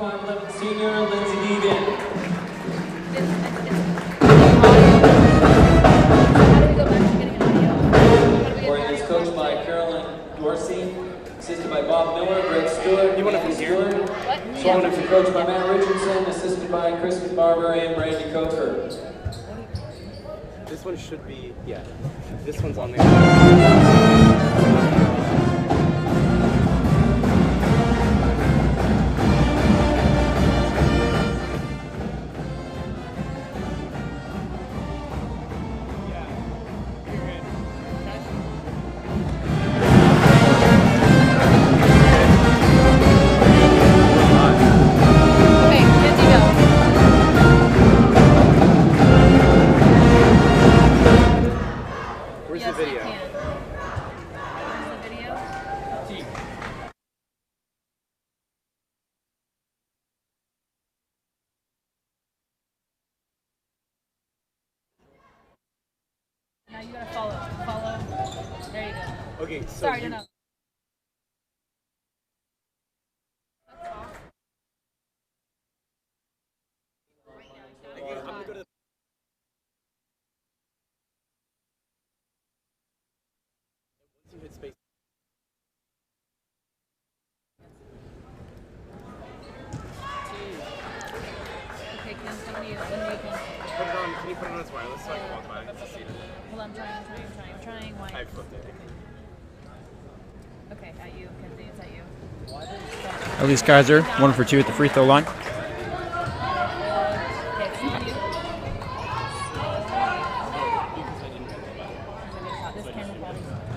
5'11" senior, Lindsay Deegan. Emporia is coached by Carolyn Dorsey, assisted by Bob Miller, Greg Stewart, Andy Stewart. Swathers is coached by Matt Richardson, assisted by Kristen Barber and Brandy Coker. This one should be, yeah, this one's on there. Now you gotta follow. There you go. Okay, so sorry, no. I'm gonna go to once you hit space. Okay, Ken, come to you. Then we can. Put it on. Can you put it on its wireless so I can walk by and see it? Hold on, I'm trying. Why? I flipped it. Okay, at you, Kenzie. It's at you. Elise Kaiser, 1 for 2 at the free throw line.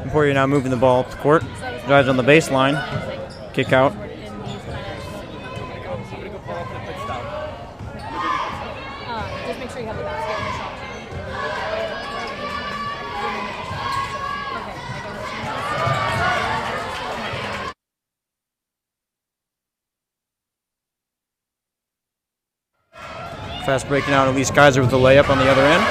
Emporia now moving the ball up the court. Drives on the baseline. Kick out. Just make sure you have the basket in the shot. Fast breaking out Elise Kaiser with the layup on the other end.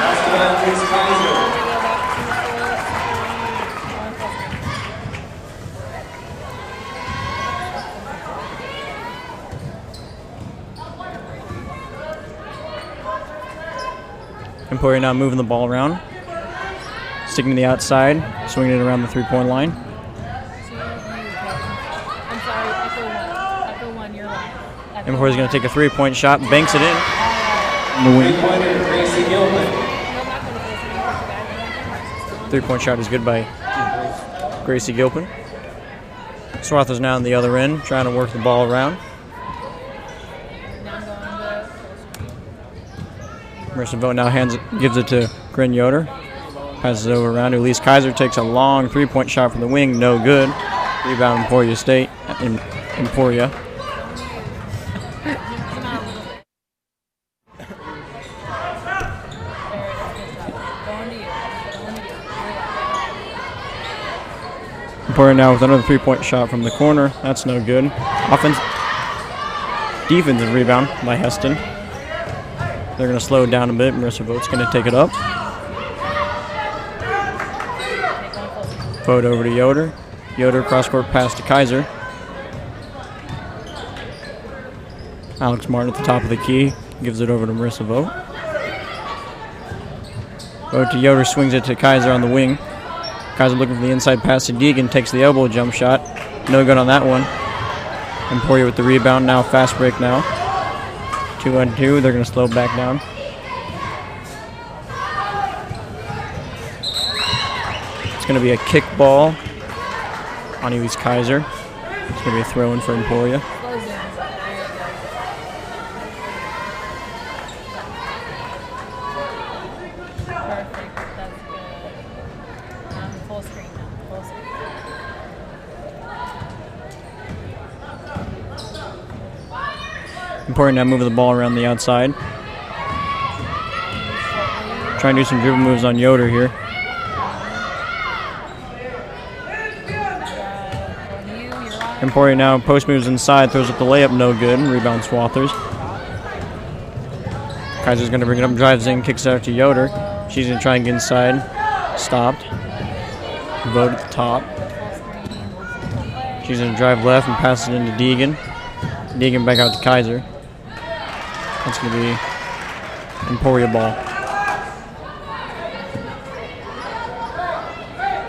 Emporia now moving the ball around. Sticking to the outside, swinging it around the three-point line. I'm sorry, echo one, you're right. Emporia's going to take a three-point shot, banks it in. The wing. Three-point shot is good by Gracie Gilpin. Swathers now on the other end, trying to work the ball around. Marissa Vogt now gives it to Grin Yoder. Passes it over around to Elise Kaiser. Takes a long three-point shot from the wing. No good. Rebound Emporia State. Emporia. Emporia now with another three-point shot from the corner. That's no good. Defensive rebound by Hesston. They're going to slow it down a bit. Marissa Vogt's going to take it up. Vogt over to Yoder. Yoder cross-court pass to Kaiser. Alex Martin at the top of the key. Gives it over to Marissa Vogt. Vogt to Yoder, swings it to Kaiser on the wing. Kaiser looking for the inside pass to Deegan. Takes the elbow jump shot. No good on that one. Emporia with the rebound. Now fast break now. 2-on-2. They're going to slow back down. It's going to be a kick ball on Elise Kaiser. It's going to be a throw-in for Emporia. Emporia now moving the ball around the outside. Trying to do some dribble moves on Yoder here. Emporia now post moves inside, throws up the layup, no good. Rebound Swathers. Kaiser's going to bring it up, drives in, kicks it out to Yoder. She's going to try and get inside. Stopped. Vogt at the top. She's going to drive left and pass it into Deegan. Deegan back out to Kaiser. That's going to be Emporia ball.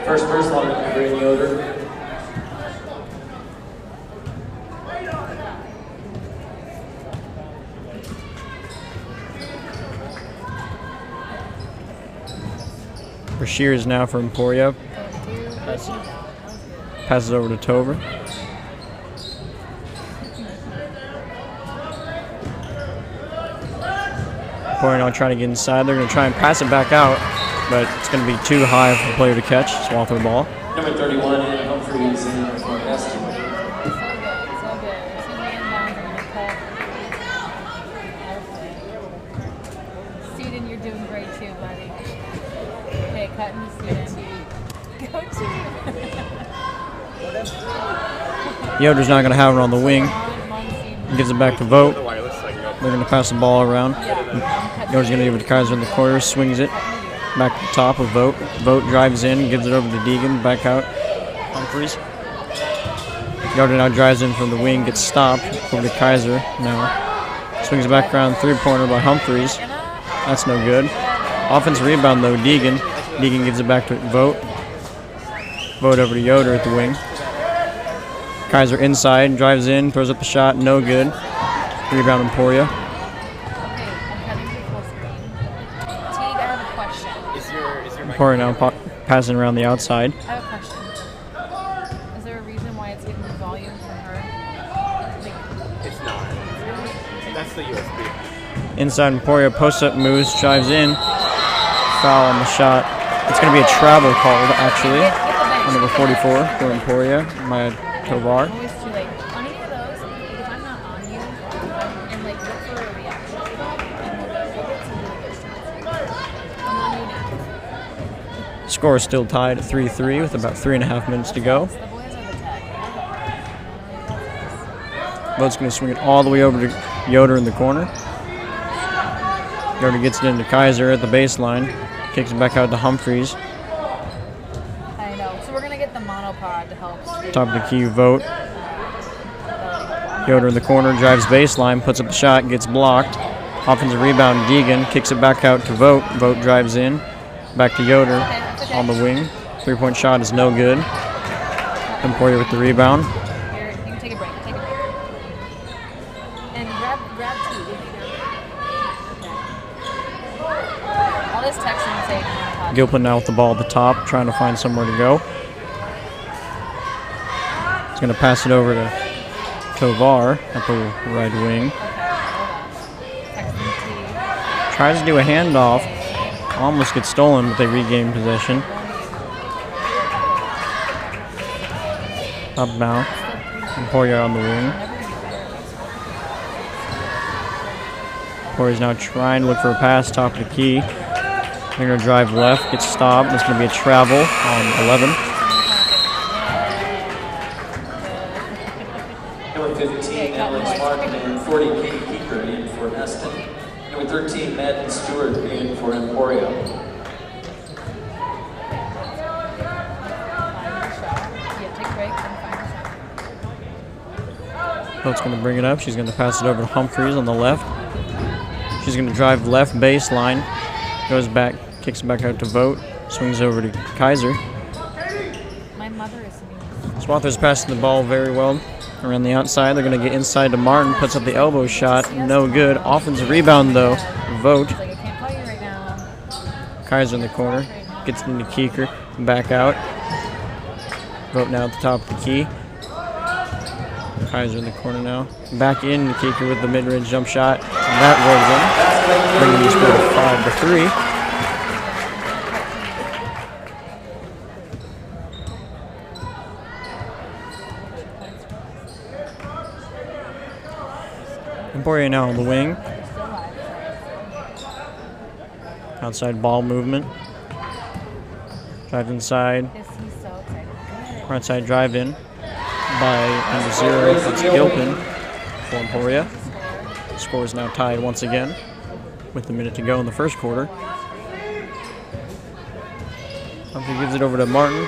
First line of Green Yoder. Shears now for Emporia. Passes over to Tover. Emporia now trying to get inside. They're going to try and pass it back out, but it's going to be too high for the player to catch. Swather ball. Number 31, and Humphreys in for Hesston. Student, you're doing great too, buddy. Okay, cut and student. Go team. Yoder's not going to have it on the wing. He gives it back to Vogt. They're going to pass the ball around. Yoder's going to give it to Kaiser in the corner, swings it back to the top of Vogt. Vogt drives in, gives it over to Deegan, back out. Humphreys. Yoder now drives in from the wing, gets stopped over to Kaiser now. Swings it back around, three-pointer by Humphreys. That's no good. Offensive rebound though, Deegan. Deegan gives it back to Vogt. Vogt over to Yoder at the wing. Kaiser inside, drives in, throws up the shot, no good. Rebound Emporia. Okay, I'm cutting to full screen. Teague, I have a question. Is your Emporia now passing around the outside. I have a question. Is there a reason why it's getting the volume from her? Like, It's not. That's the USB. Inside Emporia, post-up moves, drives in. Foul on the shot. It's going to be a travel called, actually. On number 44 for Emporia, my Tovar. always too late. On any of those, like, if I'm not on you, and like look for a reaction, and we'll get some really good shots. I'm on you now. Score is still tied at 3-3 with about 3.5 minutes to go. The boys are the tech. Vogt's going to swing it all the way over to Yoder in the corner. Yoder gets it into Kaiser at the baseline. Kicks it back out to Humphreys. I know. So we're gonna get the monopod to help. Top of the key, Vogt. Yoder in the corner, drives baseline, puts up the shot, gets blocked. Offensive rebound, Deegan kicks it back out to Vogt. Vogt drives in, back to Yoder on the wing. Three-point shot is no good. Emporia with the rebound. Here, you can take a break. Take a break. And grab two. Okay. All this texting saying monopod. Gilpin now with the ball at the top, trying to find somewhere to go. He's going to pass it over to Tovar at the right wing. Tries to do a handoff. Almost gets stolen, but they regain possession. Up now. Emporia on the wing. Emporia's now trying to look for a pass, top of the key. They're going to drive left, get stopped. It's going to be a travel on 11. Number 15, Alex Martin, and 40, Katie Keeper in for Hesston. Number 13, Matt Stewart in for Emporia. Vogt's going to bring it up. She's going to pass it over to Humphreys on the left. She's going to drive left baseline. Goes back, kicks it back out to Vogt. Swings over to Kaiser. My mother is Swathers passing the ball very well around the outside. They're going to get inside to Martin. Puts up the elbow shot. No good. Offensive rebound, though. Vogt. like, I can't call you right now. Kaiser in the corner. Gets into Keeker. Back out. Vogt now at the top of the key. Kaiser in the corner now. Back in to Keeker with the mid-range jump shot. And that rolls in. Bringing the score 5-3. Emporia now on the wing. Outside ball movement. Drive inside. He's so excited. Right side drive in by number 0. That's Gilpin for Emporia. Score is now tied once again with a minute to go in the first quarter. Humphrey gives it over to Martin.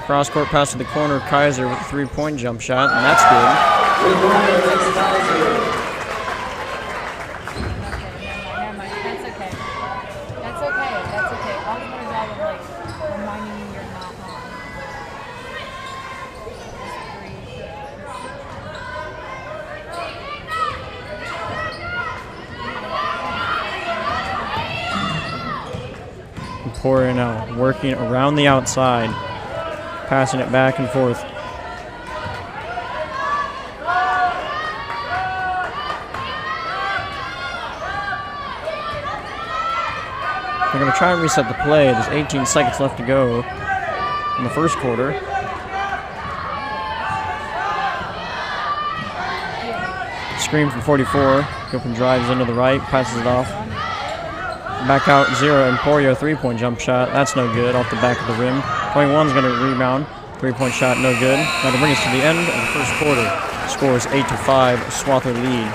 Cross court pass to the corner. Kaiser with a 3-point jump shot, and that's good. Three-pointer against Kaiser. Never mind. That's okay. That's okay. That's okay. I'll do my job of like reminding you you're not wrong. Emporia now working around the outside, passing it back and forth. They're going to try and reset the play. There's 18 seconds left to go in the first quarter. Screen from 44. Gilpin drives into the right, passes it off. Back out 0. Emporia 3-point jump shot. That's no good off the back of the rim. 21's going to rebound. 3-point shot, no good. Now to bring us to the end of the first quarter. Score is 8-5. Swathers lead.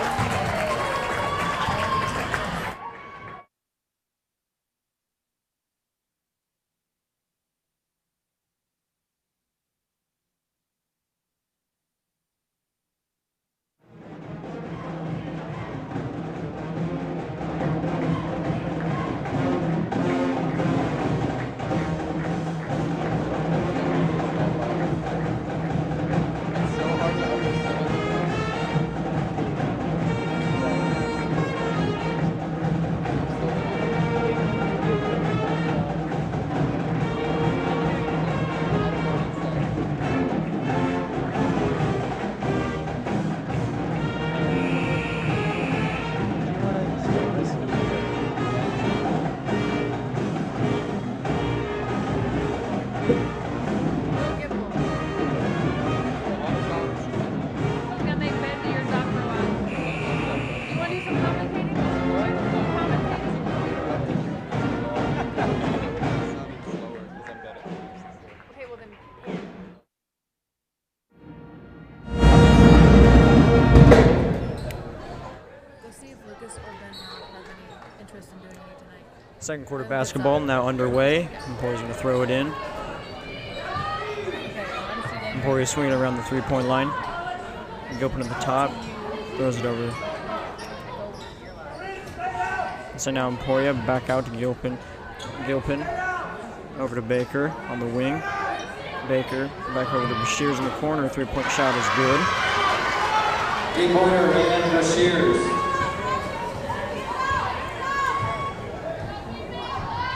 Second quarter basketball now underway. Emporia's going to throw it in. Emporia swinging around the 3-point line. Gilpin at the top. Throws it over. So now Emporia back out to Gilpin. Gilpin over to Baker on the wing. Baker back over to Bashirs in the corner. 3-point shot is good. 3-pointer again, Bashirs.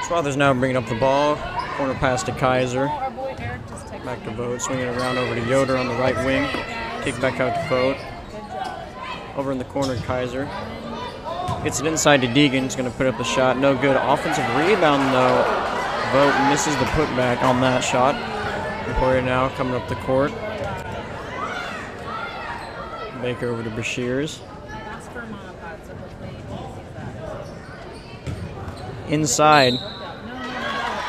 Swathers now bringing up the ball. Corner pass to Kaiser. Back to Vogt. Swinging it around over to Yoder on the right wing. Kick back out to Vogt. Over in the corner, Kaiser. Gets it inside to Deegan. He's going to put up the shot. No good. Offensive rebound, though. Vogt misses the putback on that shot. Emporia now coming up the court. Baker over to Bashirs. Inside.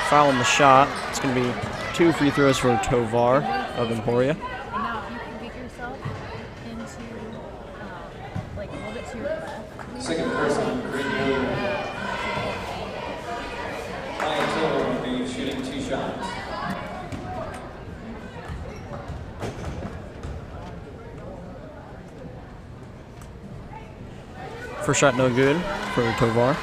Foul on the shot. It's going to be 2 free throws for Tovar of Emporia. And now if you can get yourself into like a little bit to your left. Second person, Green Ryan Taylor will be shooting 2 shots. First shot no good for Tovar.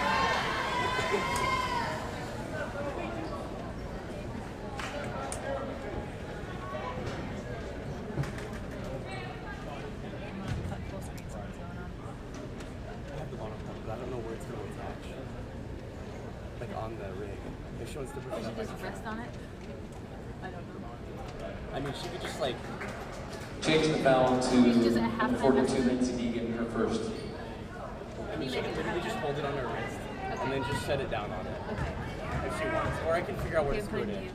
Change the foul to 42 Lindsay Deegan, her first. I mean, she can literally just hold it on her wrist and then just set it down on it if she wants. Or I can figure out where to screw it in.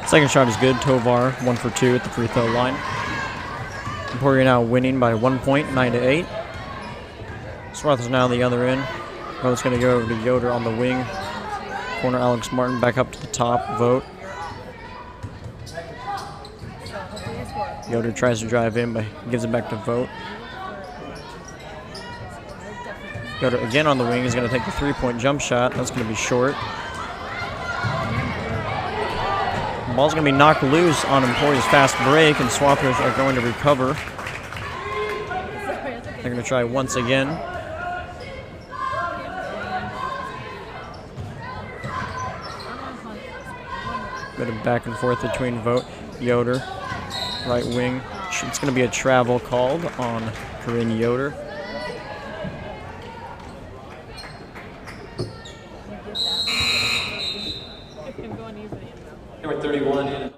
Second shot is good. Tovar 1 for 2 at the free throw line. Emporia now winning by 1 point, 9-8. Swathers now on the other end. Vogt's going to go over to Yoder on the wing. Corner Alex Martin back up to the top. Vogt. Yoder tries to drive in, but gives it back to Vogt. Yoder again on the wing. He's going to take the 3-point jump shot. That's going to be short. The ball's going to be knocked loose on Emporia's fast break, and Swathers are going to recover. They're going to try once again. Bit of back and forth between Yoder, right wing. It's going to be a travel called on Corinne Yoder. Number 31.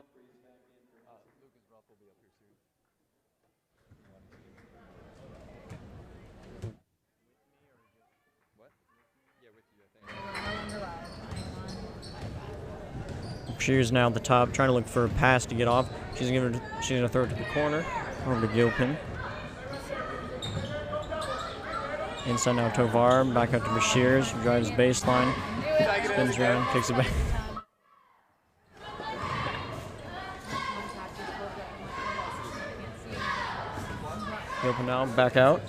Shears now at the top, trying to look for a pass to get off. She's gonna throw it to the corner, over to Gilpin. Inside now Tovar, back up to Shears, drives baseline, spins around, kicks it back. Gilpin now, back out.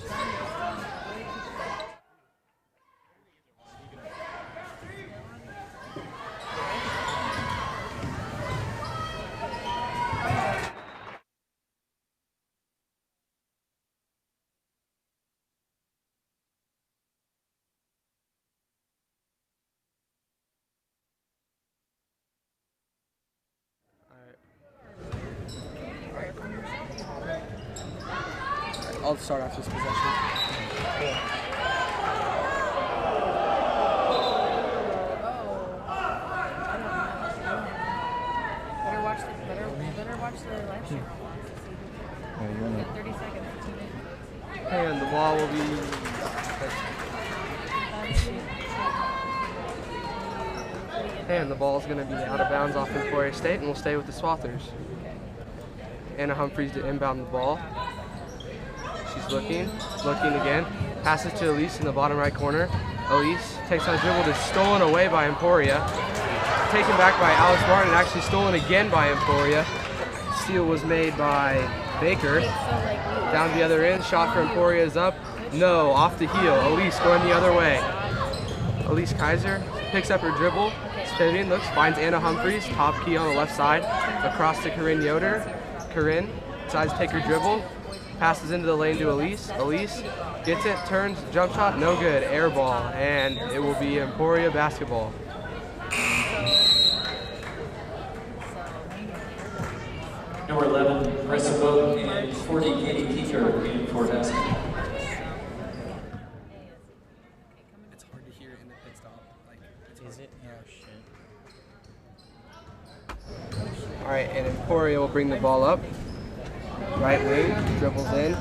I'll start after this possession. Cool. Better watch the live stream. 30 seconds. And the ball will be. And the ball is going to be out of bounds off Emporia State, and we'll stay with the Swathers. Anna Humphreys to inbound the ball. She's looking again. Passes to Elise in the bottom right corner. Elise takes on a dribble. It's stolen away by Emporia. Taken back by Alex Martin, actually stolen again by Emporia. Steal was made by Baker. Down the other end, shot for Emporia is up. No, off the heel. Elise going the other way. Elise Kaiser picks up her dribble. Spinning, looks, finds Anna Humphreys, top key on the left side. Across to Corinne Yoder. Corinne decides to take her dribble. Passes into the lane to Elise. Elise gets it, turns, jump shot, no good, air ball, and it will be Emporia basketball. Number 11, Marissa Boat, and 40, Katie Keeker in for Hesston. It's hard to hear in the pit stop. Is it? Oh, shit. All right, and Emporia will bring the ball up. Right wing, dribbles in.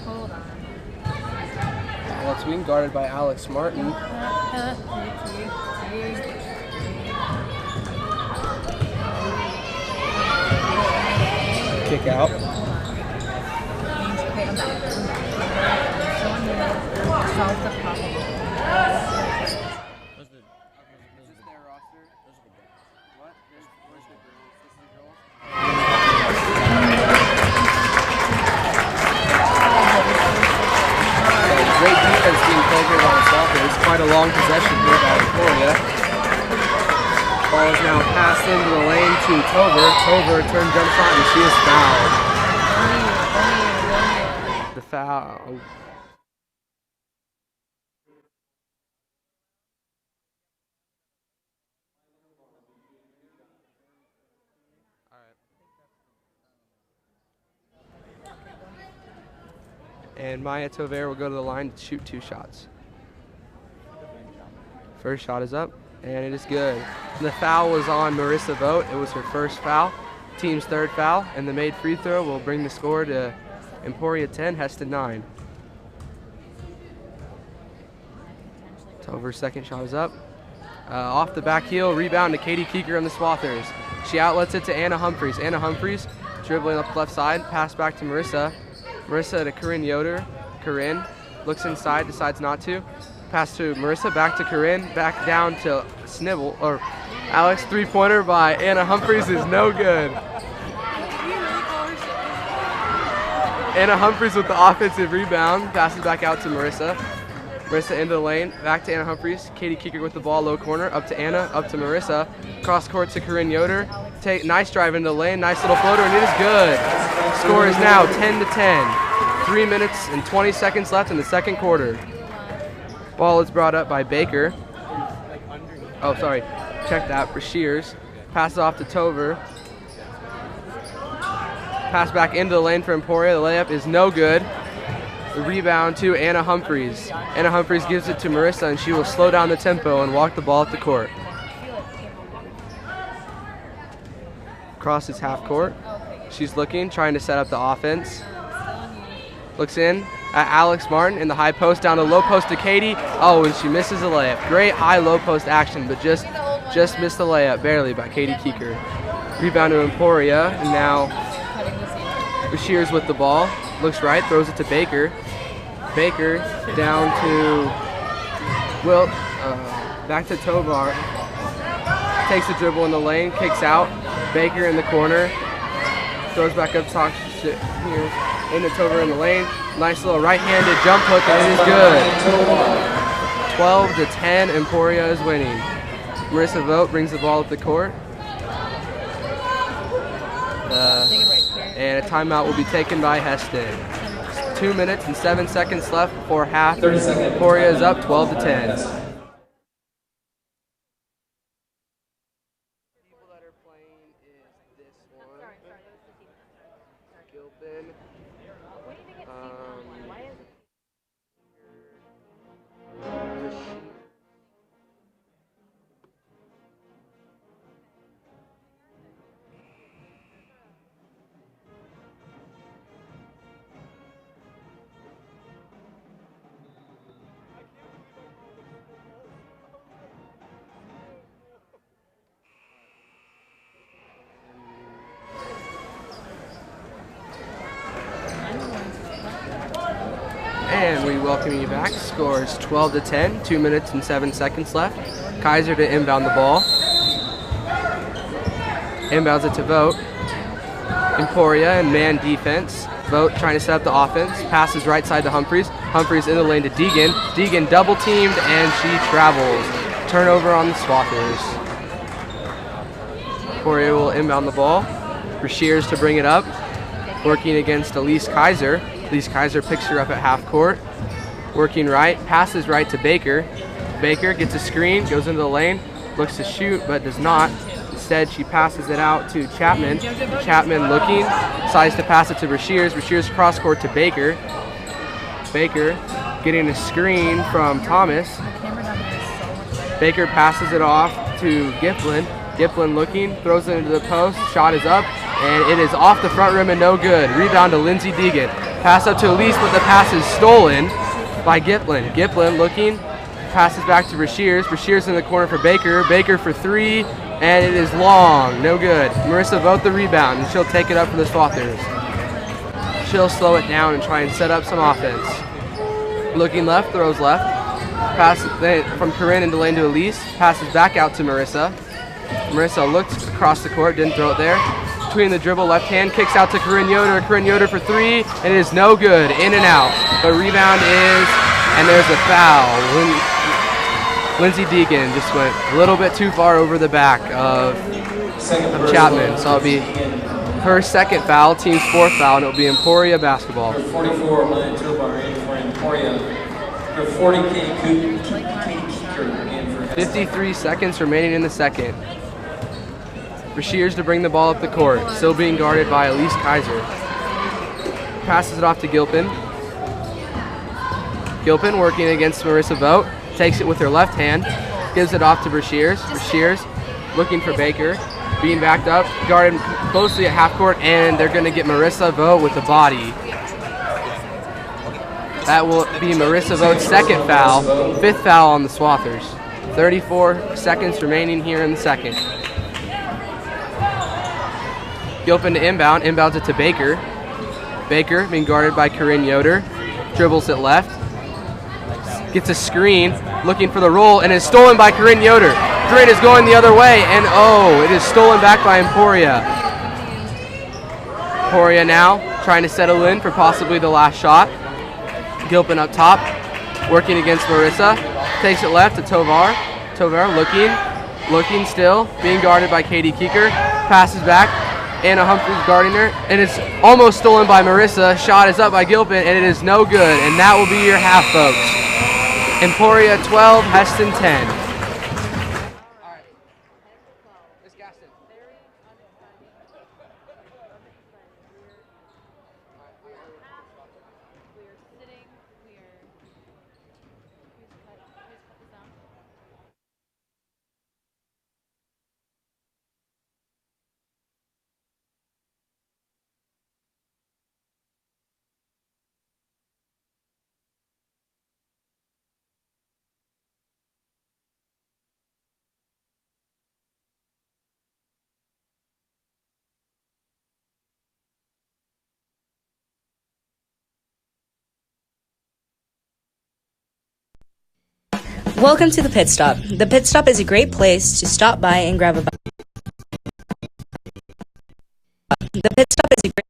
Hold on. Alex wing guarded by Alex Martin. Kick out. Solve the problem. Great defense being played here by the Swathers. Quite a long possession here by Emporia. Ball is now passed into the lane to Tovar. Tovar turned jump shot and she is fouled. The foul. And Maya Tovar will go to the line to shoot 2 shots. First shot is up, and it is good. The foul was on Marissa Vogt. It was her first foul, team's 3rd foul, and the made free throw will bring the score to Emporia 10, Hesston 9. Tovar's second shot is up. Off the back heel, rebound to Katie Keeker on the Swathers. She outlets it to Anna Humphreys. Anna Humphreys dribbling up left side, pass back to Marissa. Marissa to Corinne Yoder. Corinne looks inside, decides not to. Pass to Marissa, back to Corinne, back down to Snibble, or Alex. 3-pointer by Anna Humphreys is no good. Anna Humphreys with the offensive rebound, passes back out to Marissa. Marissa into the lane, back to Anna Humphreys. Katie Keeker with the ball, low corner, up to Anna, up to Marissa. Cross court to Corinne Yoder. Nice drive into the lane, nice little floater, and it is good. Score is now 10-10. 3 minutes and 20 seconds left in the second quarter. Ball is brought up by Baker. Oh, sorry. Check that for Shears. Passes off to Tover. Pass back into the lane for Emporia. The layup is no good. The rebound to Anna Humphreys. Anna Humphreys gives it to Marissa, and she will slow down the tempo and walk the ball at the court. Crosses half court. She's looking, trying to set up the offense. Looks in at Alex Martin in the high post, down the low post to Katie. Oh, and she misses a layup. Great high-low post action, but just missed the layup barely by Katie Keeker. Rebound to Emporia, and now Shears with the ball. Looks right, throws it to Baker. Baker down to Wilt, back to Tovar. Takes the dribble in the lane, kicks out. Baker in the corner. Throws back up top here. Into Tovar in the lane. Nice little right-handed jump hook, and it is good. 12-10, Emporia is winning. Marissa Vogt brings the ball up the court. And a timeout will be taken by Hesston. 2 minutes and 7 seconds left before half. Emporia is up 12-10. People that are playing is this one. Gilpin. And we welcome you back. Score is 12-10, 2 minutes and 7 seconds left. Kaiser to inbound the ball. Inbounds it to Vogt. Emporia and man defense. Vogt trying to set up the offense. Passes right side to Humphreys. Humphreys in the lane to Deegan. Deegan double teamed and she travels. Turnover on the Swathers. Emporia will inbound the ball. For Shears to bring it up. Working against Elise Kaiser. Elise Kaiser picks her up at half court. Working right, passes right to Baker. Baker gets a screen, goes into the lane, looks to shoot, but does not. Instead, she passes it out to Chapman. Chapman looking, decides to pass it to Rashears. Rashears cross court to Baker. Baker getting a screen from Thomas. Baker passes it off to Giflin. Giflin looking, throws it into the post, shot is up, and it is off the front rim and no good. Rebound to Lindsay Deegan. Pass up to Elise, but the pass is stolen by Giflin. Giflin looking, passes back to Rashears. Rashears in the corner for Baker. Baker for three, and it is long, no good. Marissa Vogt the rebound, and she'll take it up for the Swathers. She'll slow it down and try and set up some offense. Looking left, throws left. Pass from Corinne into lane to Elise. Passes back out to Marissa. Marissa looked across the court, didn't throw it there. Between the dribble, left hand, kicks out to Corinne Yoder. Corinne Yoder for three, and it is no good. In and out. The rebound is, and there's a foul. Lindsay Deegan just went a little bit too far over the back of Chapman. So it'll be her second foul, team's fourth foul, and it'll be Emporia basketball. 44, Ryan Tovar in for Emporia. 40, Katie Keeker in for 53 seconds remaining in the second. Rashears to bring the ball up the court, still being guarded by Elise Kaiser. Passes it off to Gilpin. Gilpin working against Marissa Vogt, takes it with her left hand, gives it off to Rashears. Rashears looking for Baker, being backed up, guarded closely at half court, and they're going to get Marissa Vogt with the body. That will be Marissa Vogt's second foul, fifth foul on the Swathers. 34 seconds remaining here in the second. Gilpin to inbound, inbounds it to Baker. Baker being guarded by Corinne Yoder, dribbles it left, gets a screen, looking for the roll, and is stolen by Corinne Yoder. Corinne is going the other way, and oh, it is stolen back by Emporia. Emporia now trying to settle in for possibly the last shot. Gilpin up top, working against Marissa. Takes it left to Tovar. Tovar looking still, being guarded by Katie Keeker. Passes back. Anna Humphreys guarding her, and it's almost stolen by Marissa. Shot is up by Gilpin, and it is no good, and that will be your half, folks. Emporia 12, Hesston 10. All right. Miss Gaston. Welcome to the Pit Stop. The Pit Stop is a great place to stop by and grab a bite. The Pit Stop is a great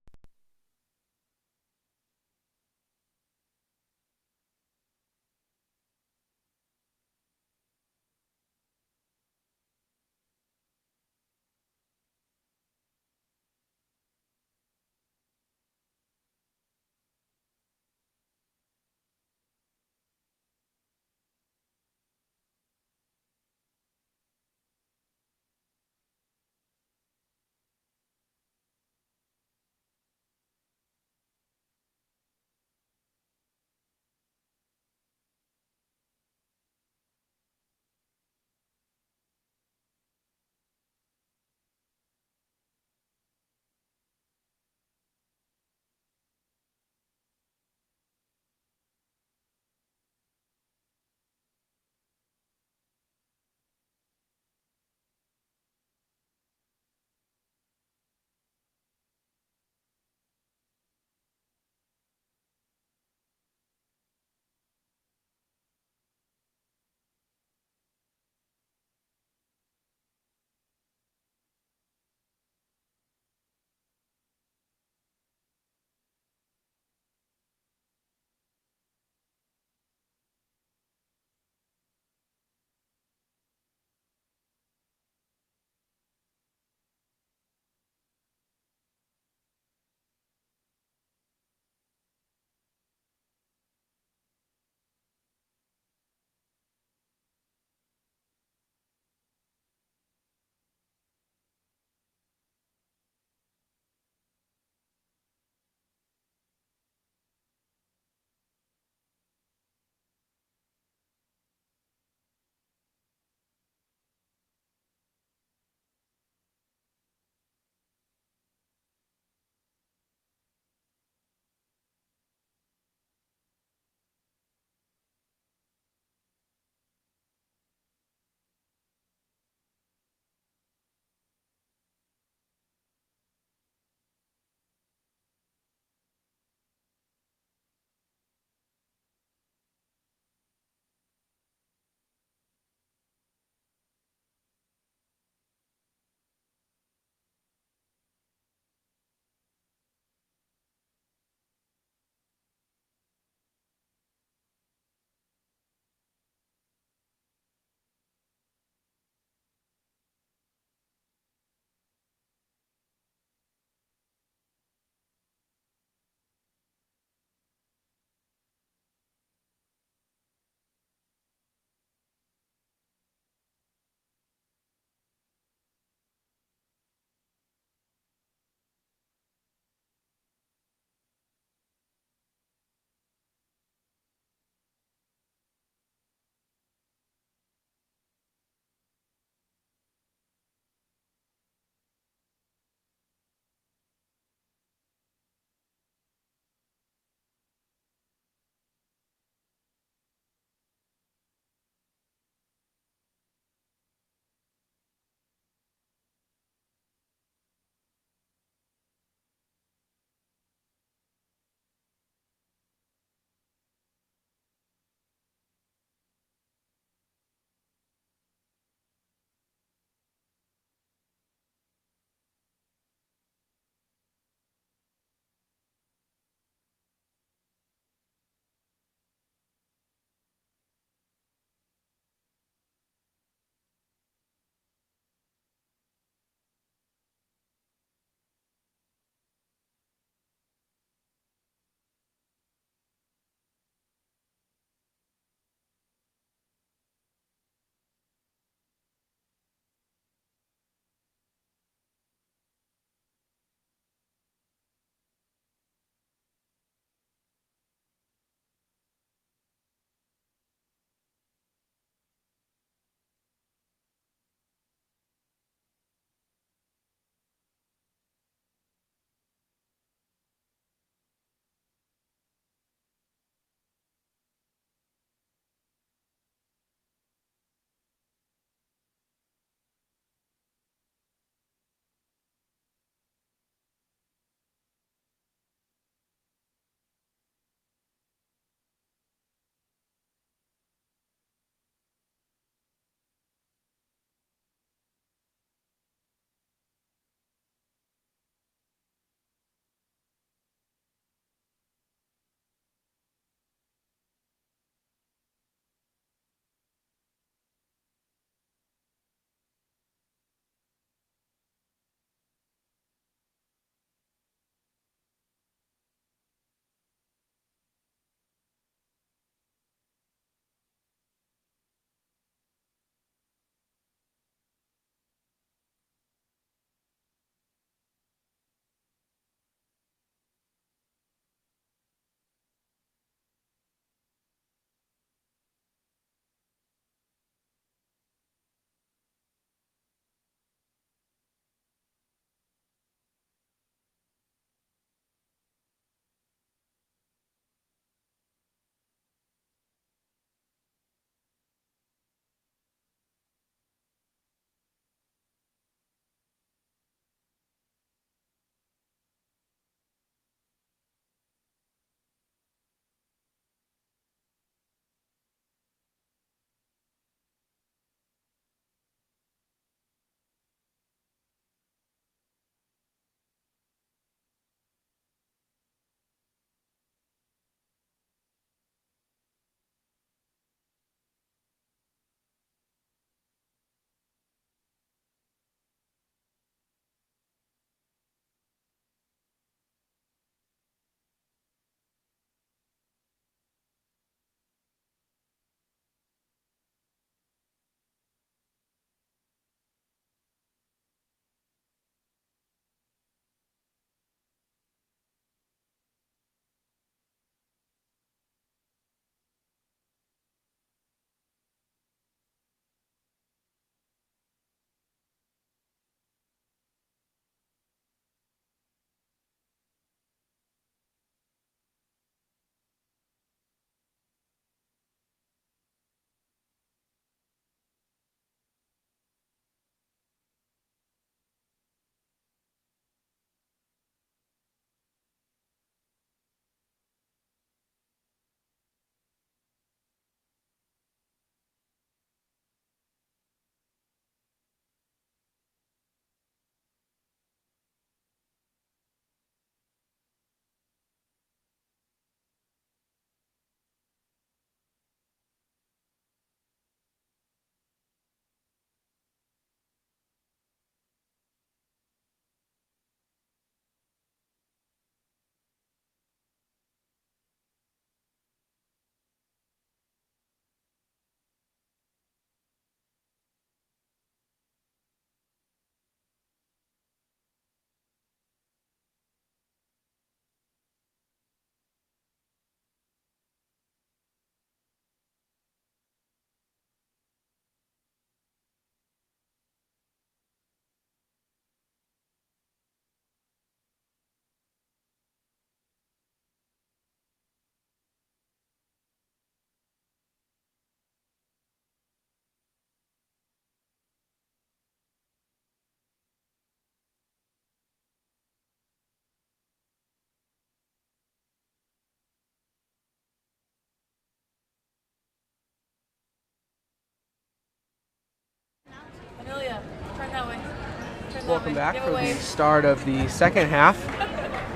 Welcome back for the start of the second half.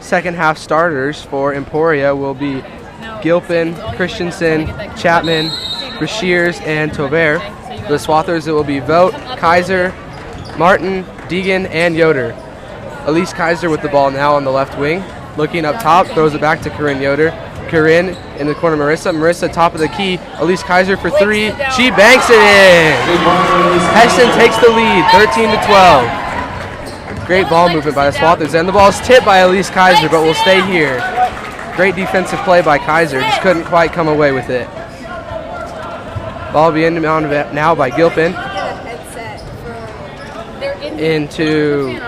Second half starters for Emporia will be Gilpin, Christensen, Chapman, Brashears, and Tover. For the Swathers, it will be Vogt, Kaiser, Martin, Deegan, and Yoder. Elise Kaiser with the ball now on the left wing. Looking up top, throws it back to Corinne Yoder. Corinne in the corner, Marissa top of the key. Elise Kaiser for three. She banks it in. Hesston takes the lead, 13-12. Great ball movement by the Swathers. And the ball is tipped by Elise Kaiser, but will stay here. Great defensive play by Kaiser. Just couldn't quite come away with it. Ball being inbound now by Gilpin. Into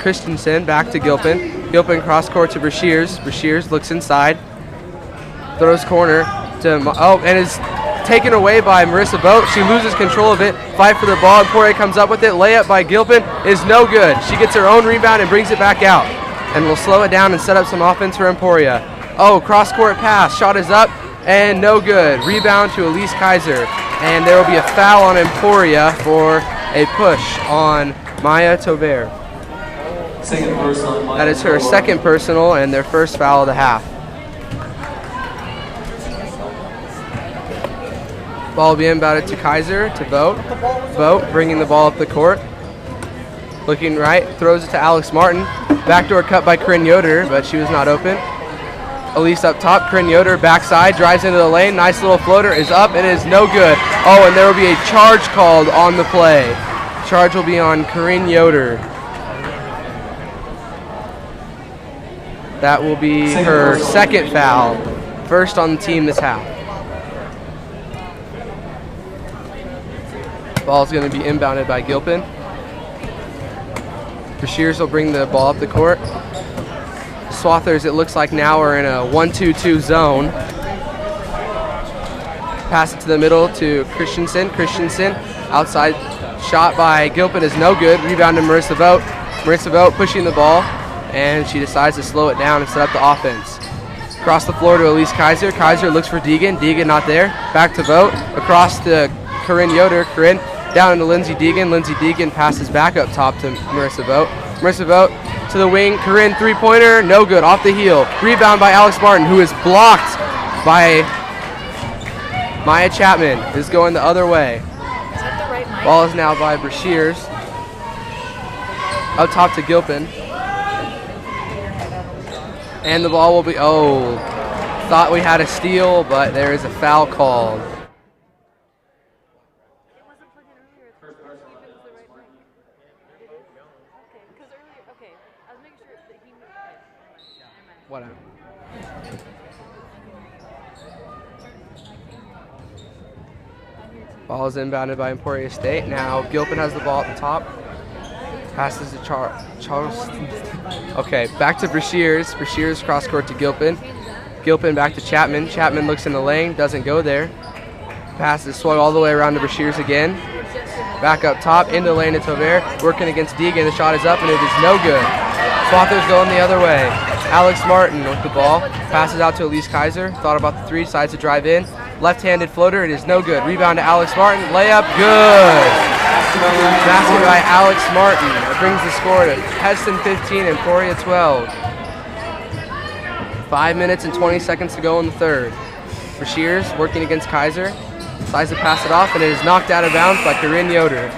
Christensen, back to Gilpin. Gilpin cross court to Brashears. Brashears looks inside. Throws corner to, and is taken away by Marissa Vogt. She loses control of it. Fight for the ball. Emporia comes up with it. Layup by Gilpin is no good. She gets her own rebound and brings it back out. And will slow it down and set up some offense for Emporia. Cross court pass. Shot is up and no good. Rebound to Elise Kaiser. And there will be a foul on Emporia for a push on Maya Tover. That is her second personal and their first foul of the half. Ball will be inbounded to Kaiser, to Vogt. Vogt bringing the ball up the court. Looking right, throws it to Alex Martin. Backdoor cut by Corinne Yoder, but she was not open. Elise up top, Corinne Yoder backside, drives into the lane. Nice little floater is up, it is no good. And there will be a charge called on the play. Charge will be on Corinne Yoder. That will be her second foul, first on the team this half. Ball's going to be inbounded by Gilpin. Brashears will bring the ball up the court. Swathers, it looks like now are in a 1-2-2 zone. Pass it to the middle to Christensen. Christensen, outside shot by Gilpin is no good. Rebound to Marissa Vogt. Marissa Vogt pushing the ball, and she decides to slow it down and set up the offense. Across the floor to Elise Kaiser. Kaiser looks for Deegan. Deegan not there. Back to Vogt. Across to Corinne Yoder. Corinne down into Lindsay Deegan. Lindsay Deegan passes back up top to Marissa Vogt. Marissa Vogt to the wing. Corinne three-pointer. No good. Off the heel. Rebound by Alex Martin, who is blocked by Maya Chapman. Is going the other way. Ball is now by Brashears. Up top to Gilpin. And the ball will be, thought we had a steal, but there is a foul called. Whatever. Ball is inbounded by Emporia State. Now Gilpin has the ball at the top. Passes to Charles. Okay, back to Brashears. Brashears cross court to Gilpin. Gilpin back to Chapman. Chapman looks in the lane, doesn't go there. Pass is swung all the way around to Brashears again. Back up top, into the lane to Tover. Working against Deegan. The shot is up and it is no good. Swathers going the other way. Alex Martin with the ball. Passes out to Elise Kaiser. Thought about the three, decides to drive in. Left-handed floater, it is no good. Rebound to Alex Martin. Layup, good. Basket by Alex Martin. It brings the score to Hesston 15, Emporia 12. 5 minutes and 20 seconds to go in the third. Brashears working against Kaiser. Decides to pass it off, and it is knocked out of bounds by Corinne Yoder.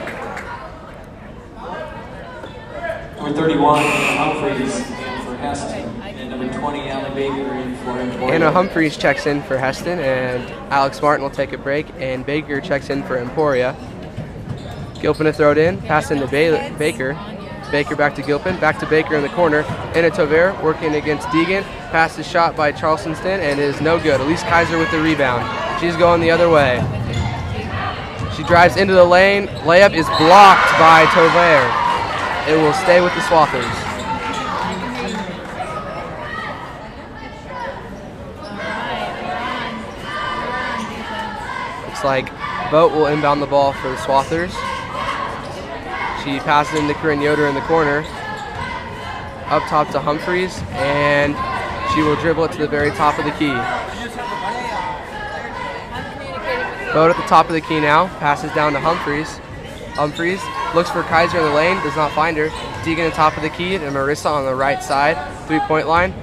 Number 31, Humphreys in for Hesston. And number 20, Allie Baker in for Emporia. Anna Humphreys checks in for Hesston, and Alex Martin will take a break, and Baker checks in for Emporia. Gilpin to throw it in, pass into Baker. Baker back to Gilpin, back to Baker in the corner. Anna Tover working against Deegan. Pass is shot by Charleston, and it is no good. Elise Kaiser with the rebound. She's going the other way. She drives into the lane. Layup is blocked by Tover. It will stay with the Swathers. Looks like Vogt will inbound the ball for the Swathers. She passes into Corinne Yoder in the corner. Up top to Humphreys, and she will dribble it to the very top of the key. Vogt at the top of the key now. Passes down to Humphreys. Humphreys looks for Kaiser in the lane, does not find her. Deegan on top of the key, and Marissa on the right side, 3-point line.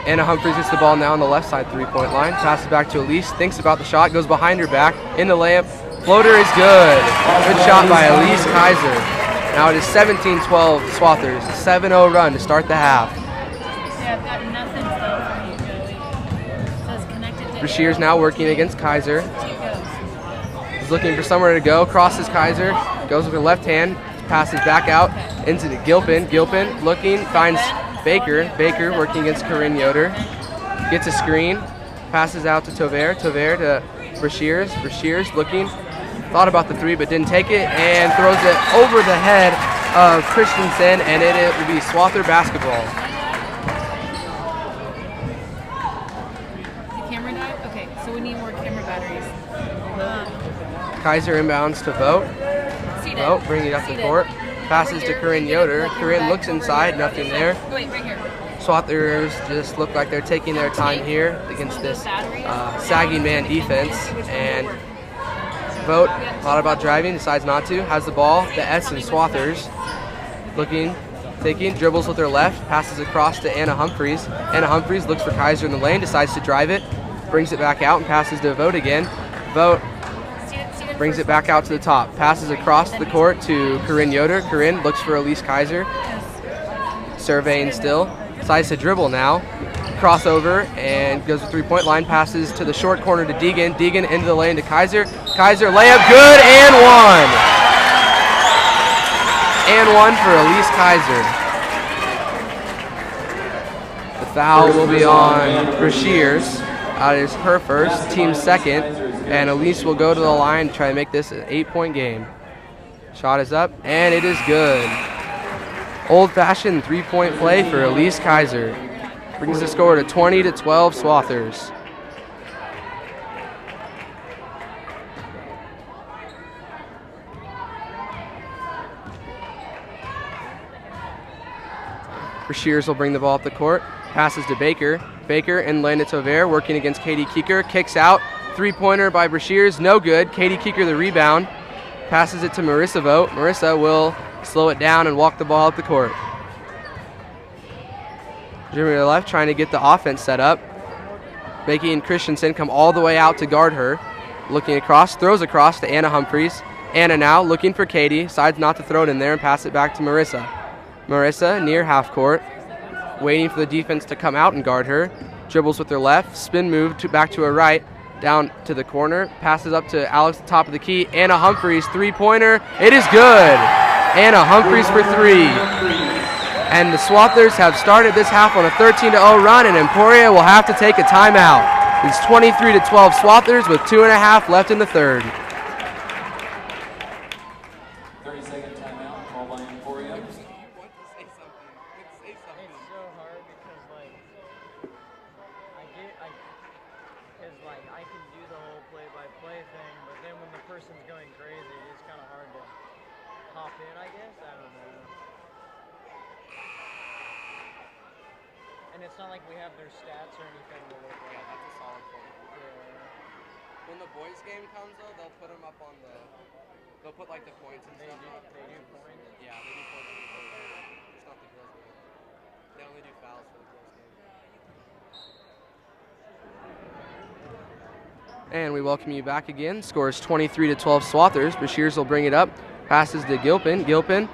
Anna Humphreys gets the ball now on the left side, 3-point line. Passes back to Elise, thinks about the shot, goes behind her back, in the layup. Floater is good. Good shot by Elise Kaiser. Now it is 17-12 Swathers, 7-0 run to start the half. Yeah, I've got nothing still for you, Joey. It says connected to Brashear's now working against Kaiser. He's looking for somewhere to go, crosses Kaiser, goes with her left hand, passes back out into the Gilpin. Gilpin looking, finds Baker. Baker working against Corinne Yoder. Gets a screen, passes out to Tover. Tover to Brashear's. Brashear's looking, thought about the three but didn't take it, and throws it over the head of Christensen, and it will be Swather basketball. The camera died? Okay, so we need more camera batteries. Kaiser inbounds to Vogt. Vogt bringing it up the court. Passes to Corinne Yoder. Corinne looks inside, nothing there. Wait, right here. Swathers just look like they're taking their time here against this sagging man defense. And Vogt thought about driving, decides not to. Has the ball. The S in Swathers. Looking, thinking, dribbles with her left, passes across to Anna Humphreys. Anna Humphreys looks for Kaiser in the lane, decides to drive it, brings it back out and passes to Vogt again. Vogt brings it back out to the top, passes across the court to Corinne Yoder. Corinne looks for Elise Kaiser, surveying still, decides to dribble now, crossover, and goes to the 3-point line, passes to the short corner to Deegan. Deegan into the lane to Kaiser. Kaiser layup good, and one. And one for Elise Kaiser. The foul will be on Brashear's. That is her first, team second, and Elise will go to the line to try and make this an 8-point game. Shot is up, and it is good. Old-fashioned 3-point play for Elise Kaiser. Brings the score to 20-12 Swathers. Brashear's will bring the ball up the court. Passes to Baker. Baker in lane to Tover, working against Katie Keeker. Kicks out. 3-pointer by Brashear's, no good. Katie Keeker the rebound. Passes it to Marissa Vogt. Marissa will slow it down and walk the ball up the court. Jimmy to the left, trying to get the offense set up. Making Christensen come all the way out to guard her. Looking across, throws across to Anna Humphreys. Anna now looking for Katie, decides not to throw it in there and pass it back to Marissa. Marissa near half court, waiting for the defense to come out and guard her. Dribbles with her left, spin move back to her right, down to the corner, passes up to Alex at the top of the key. Anna Humphreys, 3-pointer. It is good. Anna Humphreys for 3. And the Swathers have started this half on a 13-0 run, and Emporia will have to take a timeout. It's 23-12 Swathers with 2.5 left in the third. 30-second timeout called by Emporia. I can do the whole play-by-play thing, but then when the person's going crazy, it's kind of hard to hop in, I guess. I don't know. And it's not like we have their stats or anything to look at. That's a solid point. Yeah. When the boys game comes though, they'll put them up on the, they'll put like the points and stuff up. They do points? Yeah, they do points on the boys game. It's not the girls game. They only do fouls for the girls game. And we welcome you back again. Scores 23-12 Swathers. Brashear's will bring it up. Passes to Gilpin. Gilpin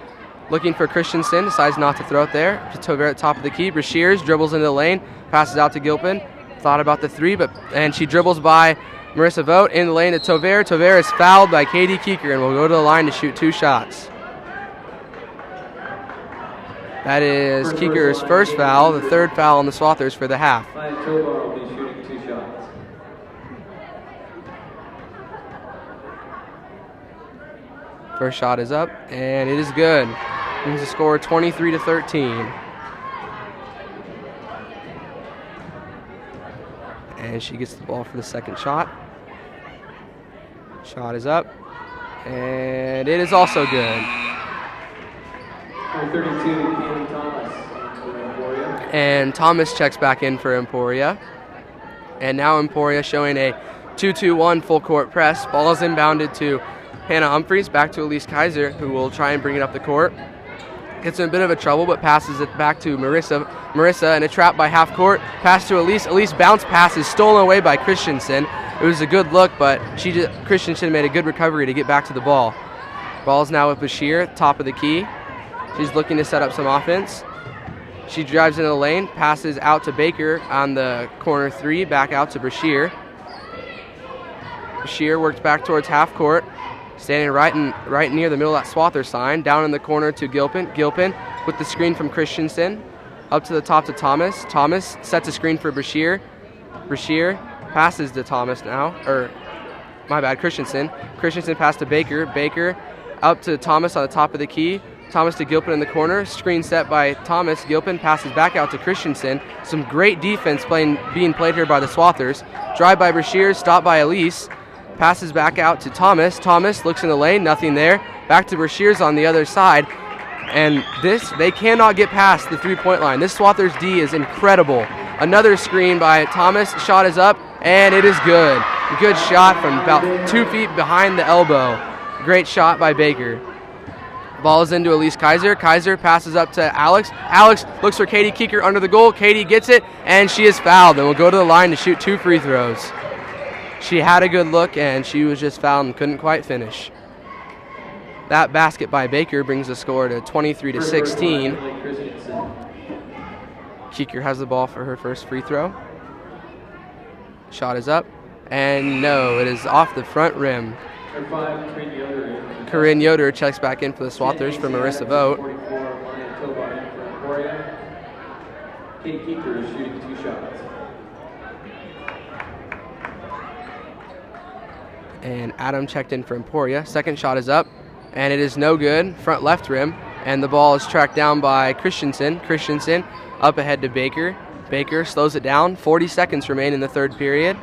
looking for Christensen. Decides not to throw it there. To Tover at top of the key. Brashear's dribbles into the lane. Passes out to Gilpin. Thought about the three, and she dribbles by Marissa Vogt in the lane to Tover. Tover is fouled by Katie Keeker and will go to the line to shoot 2 shots. That is Keeker's first foul, the third foul on the Swathers for the half. Tovar will be shooting 2 shots. First shot is up, and it is good. Brings the score 23-13. And she gets the ball for the second shot. Shot is up, and it is also good. Number 32, Kaylee Thomas for Emporia. And Thomas checks back in for Emporia. And now Emporia showing a 2-2-1 full court press. Ball is inbounded to Hannah Humphreys back to Elise Kaiser, who will try and bring it up the court. Gets in a bit of a trouble, but passes it back to Marissa. Marissa in a trap by half court. Pass to Elise. Elise bounce pass is stolen away by Christensen. It was a good look, but Christensen made a good recovery to get back to the ball. Ball's now with Bashir, top of the key. She's looking to set up some offense. She drives into the lane, passes out to Baker on the corner 3, back out to Bashir. Bashir works back towards half court, standing right near the middle of that Swathers sign. Down in the corner to Gilpin. Gilpin with the screen from Christensen. Up to the top to Thomas. Thomas sets a screen for Bashir. Bashir passes to Thomas now. Christensen. Christensen pass to Baker. Baker up to Thomas on the top of the key. Thomas to Gilpin in the corner. Screen set by Thomas. Gilpin passes back out to Christensen. Some great defense being played here by the Swathers. Drive by Bashir, stop by Elise. Passes back out to Thomas. Thomas looks in the lane, nothing there. Back to Bashir's on the other side. And they cannot get past the three-point line. This Swathers D is incredible. Another screen by Thomas. Shot is up, and it is good. A good shot from about 2 feet behind the elbow. Great shot by Baker. Ball is into Elise Kaiser. Kaiser passes up to Alex. Alex looks for Katie Keeker under the goal. Katie gets it, and she is fouled and will go to the line to shoot 2 free throws. She had a good look, and she was just fouled and couldn't quite finish. That basket by Baker brings the score to 23-16. Keeker has the ball for her first free throw. Shot is up, and no, it is off the front rim. Corinne Yoder checks back in for the Swathers for Marissa Vogt. Kate Keeker is shooting 2 shots. And Adam checked in for Emporia. Second shot is up, and it is no good. Front left rim, and the ball is tracked down by Christensen. Christensen up ahead to Baker. Baker slows it down. 40 seconds remain in the third period.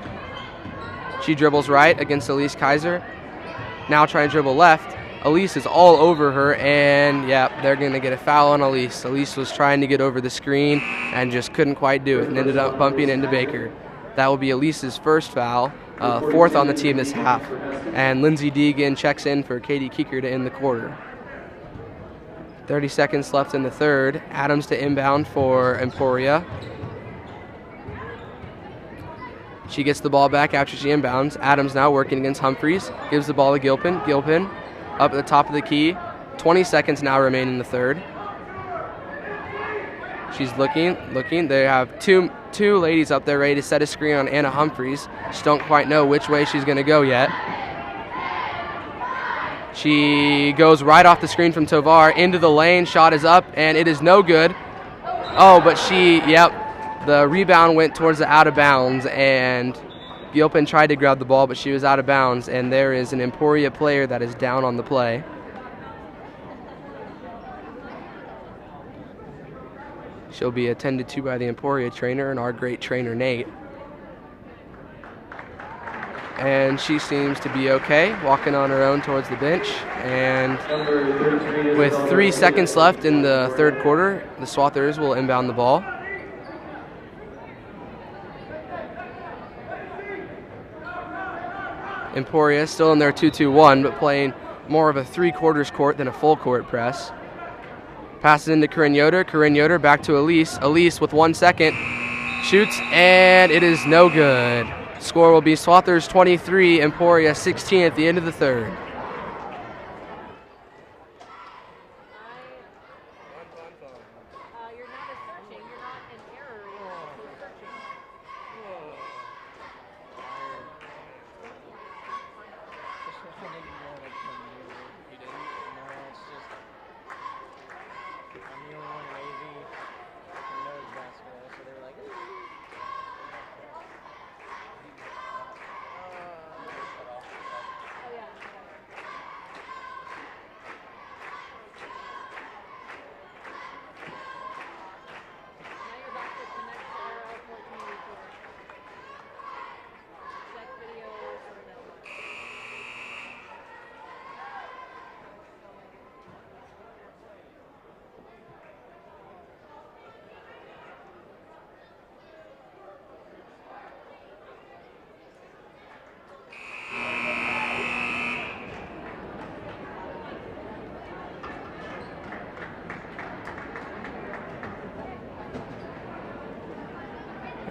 She dribbles right against Elise Kaiser. Now trying to dribble left. Elise is all over her, and yeah, they're going to get a foul on Elise. Elise was trying to get over the screen and just couldn't quite do it and ended up bumping into Baker. That will be Elise's first foul, 4th on the team this half. And Lindsay Deegan checks in for Katie Keeker to end the quarter. 30 seconds left in the third. Adams to inbound for Emporia. She gets the ball back after she inbounds. Adams now working against Humphreys. Gives the ball to Gilpin. Gilpin up at the top of the key. 20 seconds now remain in the third. She's looking. They have two ladies up there ready to set a screen on Anna Humphreys. Just don't quite know which way she's going to go yet. She goes right off the screen from Tovar into the lane. Shot is up, and it is no good. Oh, but the rebound went towards the out of bounds, and Gilpin tried to grab the ball, but she was out of bounds, and there is an Emporia player that is down on the play. She'll be attended to by the Emporia trainer and our great trainer, Nate. And she seems to be okay, walking on her own towards the bench. And with 3 seconds left in the third quarter, the Swathers will inbound the ball. Emporia still in their 2-2-1, but playing more of a 3/4 court than a full court press. Passes into Corinne Yoder. Corinne Yoder back to Elise. Elise with 1 second. Shoots, and it is no good. Score will be Swathers 23, Emporia 16 at the end of the third.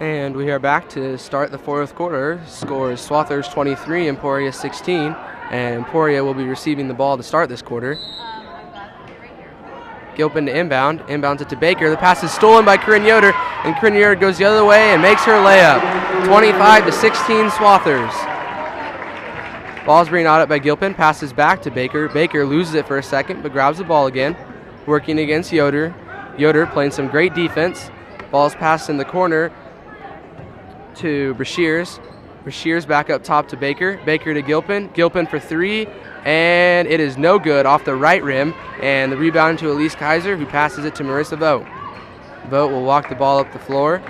And we are back to start the fourth quarter. Score is Swathers 23, Emporia 16. And Emporia will be receiving the ball to start this quarter. Gilpin to inbound. Inbounds it to Baker. The pass is stolen by Corinne Yoder. And Corinne Yoder goes the other way and makes her layup. 25-16 Swathers. Ball's being out by Gilpin. Passes back to Baker. Baker loses it for a second but grabs the ball again. Working against Yoder. Yoder playing some great defense. Ball's passed in the corner to Brashears. Brashears back up top to Baker. Baker to Gilpin. Gilpin for three, and it is no good off the right rim. And the rebound to Elise Kaiser, who passes it to Marissa Vogt. Vogt will walk the ball up the floor.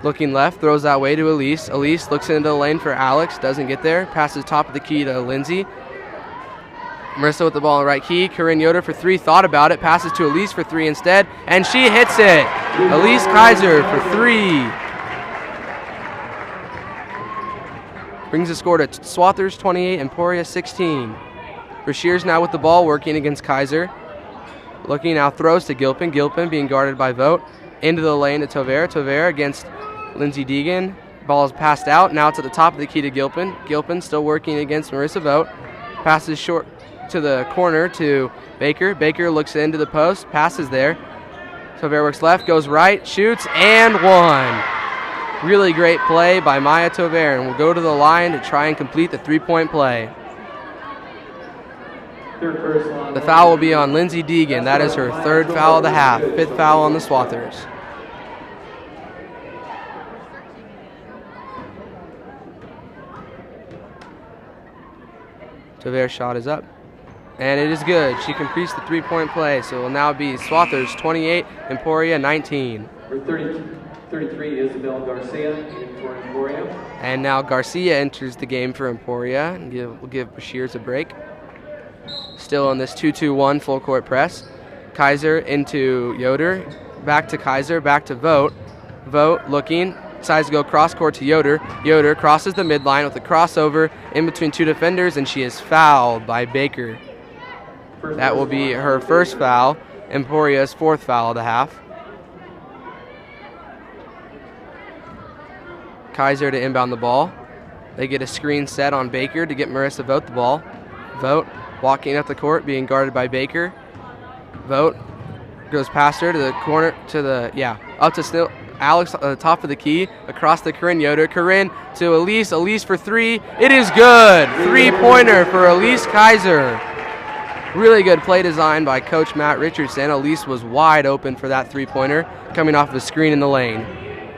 Looking left, throws that way to Elise. Elise looks into the lane for Alex, doesn't get there. Passes top of the key to Lindsay. Marissa with the ball in the right key. Corinne Yoder for three, thought about it. Passes to Elise for three instead, and she hits it. Elise Kaiser for three. Brings the score to Swathers 28, Emporia 16. Brashears now with the ball, working against Kaiser. Looking now, throws to Gilpin. Gilpin being guarded by Vogt. Into the lane to Tovera. Tovera against Lindsay Deegan. Ball is passed out. Now it's at the top of the key to Gilpin. Gilpin still working against Marissa Vogt. Passes short to the corner to Baker. Baker looks into the post. Passes there. Tovera works left, goes right, shoots, and one. Really great play by Maya Tovera, and will go to the line to try and complete the three-point play. The foul will be on Lindsay Deegan. That is her third foul of the half. Fifth foul on the Swathers. Tovera's shot is up, and it is good. She completes the three-point play, so it will now be Swathers 28, Emporia 19. 33 Isabel Garcia for Emporia. And now Garcia enters the game for Emporia. We'll give Brashears a break. Still on this 2-2-1 full court press. Kaiser into Yoder. Back to Kaiser, back to Vogt. Vogt looking, decides to go cross court to Yoder. Yoder crosses the midline with a crossover in between two defenders, and she is fouled by Baker. That will be her first foul, Emporia's fourth foul of the half. Kaiser to inbound the ball. They get a screen set on Baker to get Marissa Vogt the ball. Vogt walking up the court, being guarded by Baker. Vogt goes past her to the corner, up to Alex at the top of the key, across the Corinne Yoder. Corinne to Elise. Elise for three. It is good. Three-pointer for Elise Kaiser. Really good play design by Coach Matt Richardson. Elise was wide open for that three-pointer, coming off of a screen in the lane.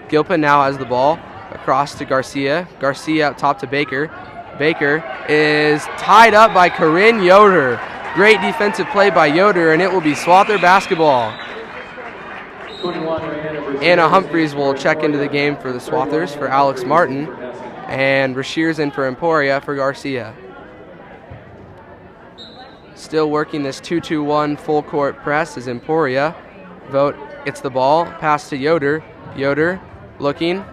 Gilpin now has the ball. Across to Garcia. Garcia up top to Baker. Baker is tied up by Corinne Yoder. Great defensive play by Yoder, and it will be Swather basketball. Anna Humphreys will check into the game for the Swathers for Alex Martin, and Brashears in for Emporia for Garcia. Still working this 2-2-1 full court press is Emporia. Vogt gets the ball, pass to Yoder. Yoder looking,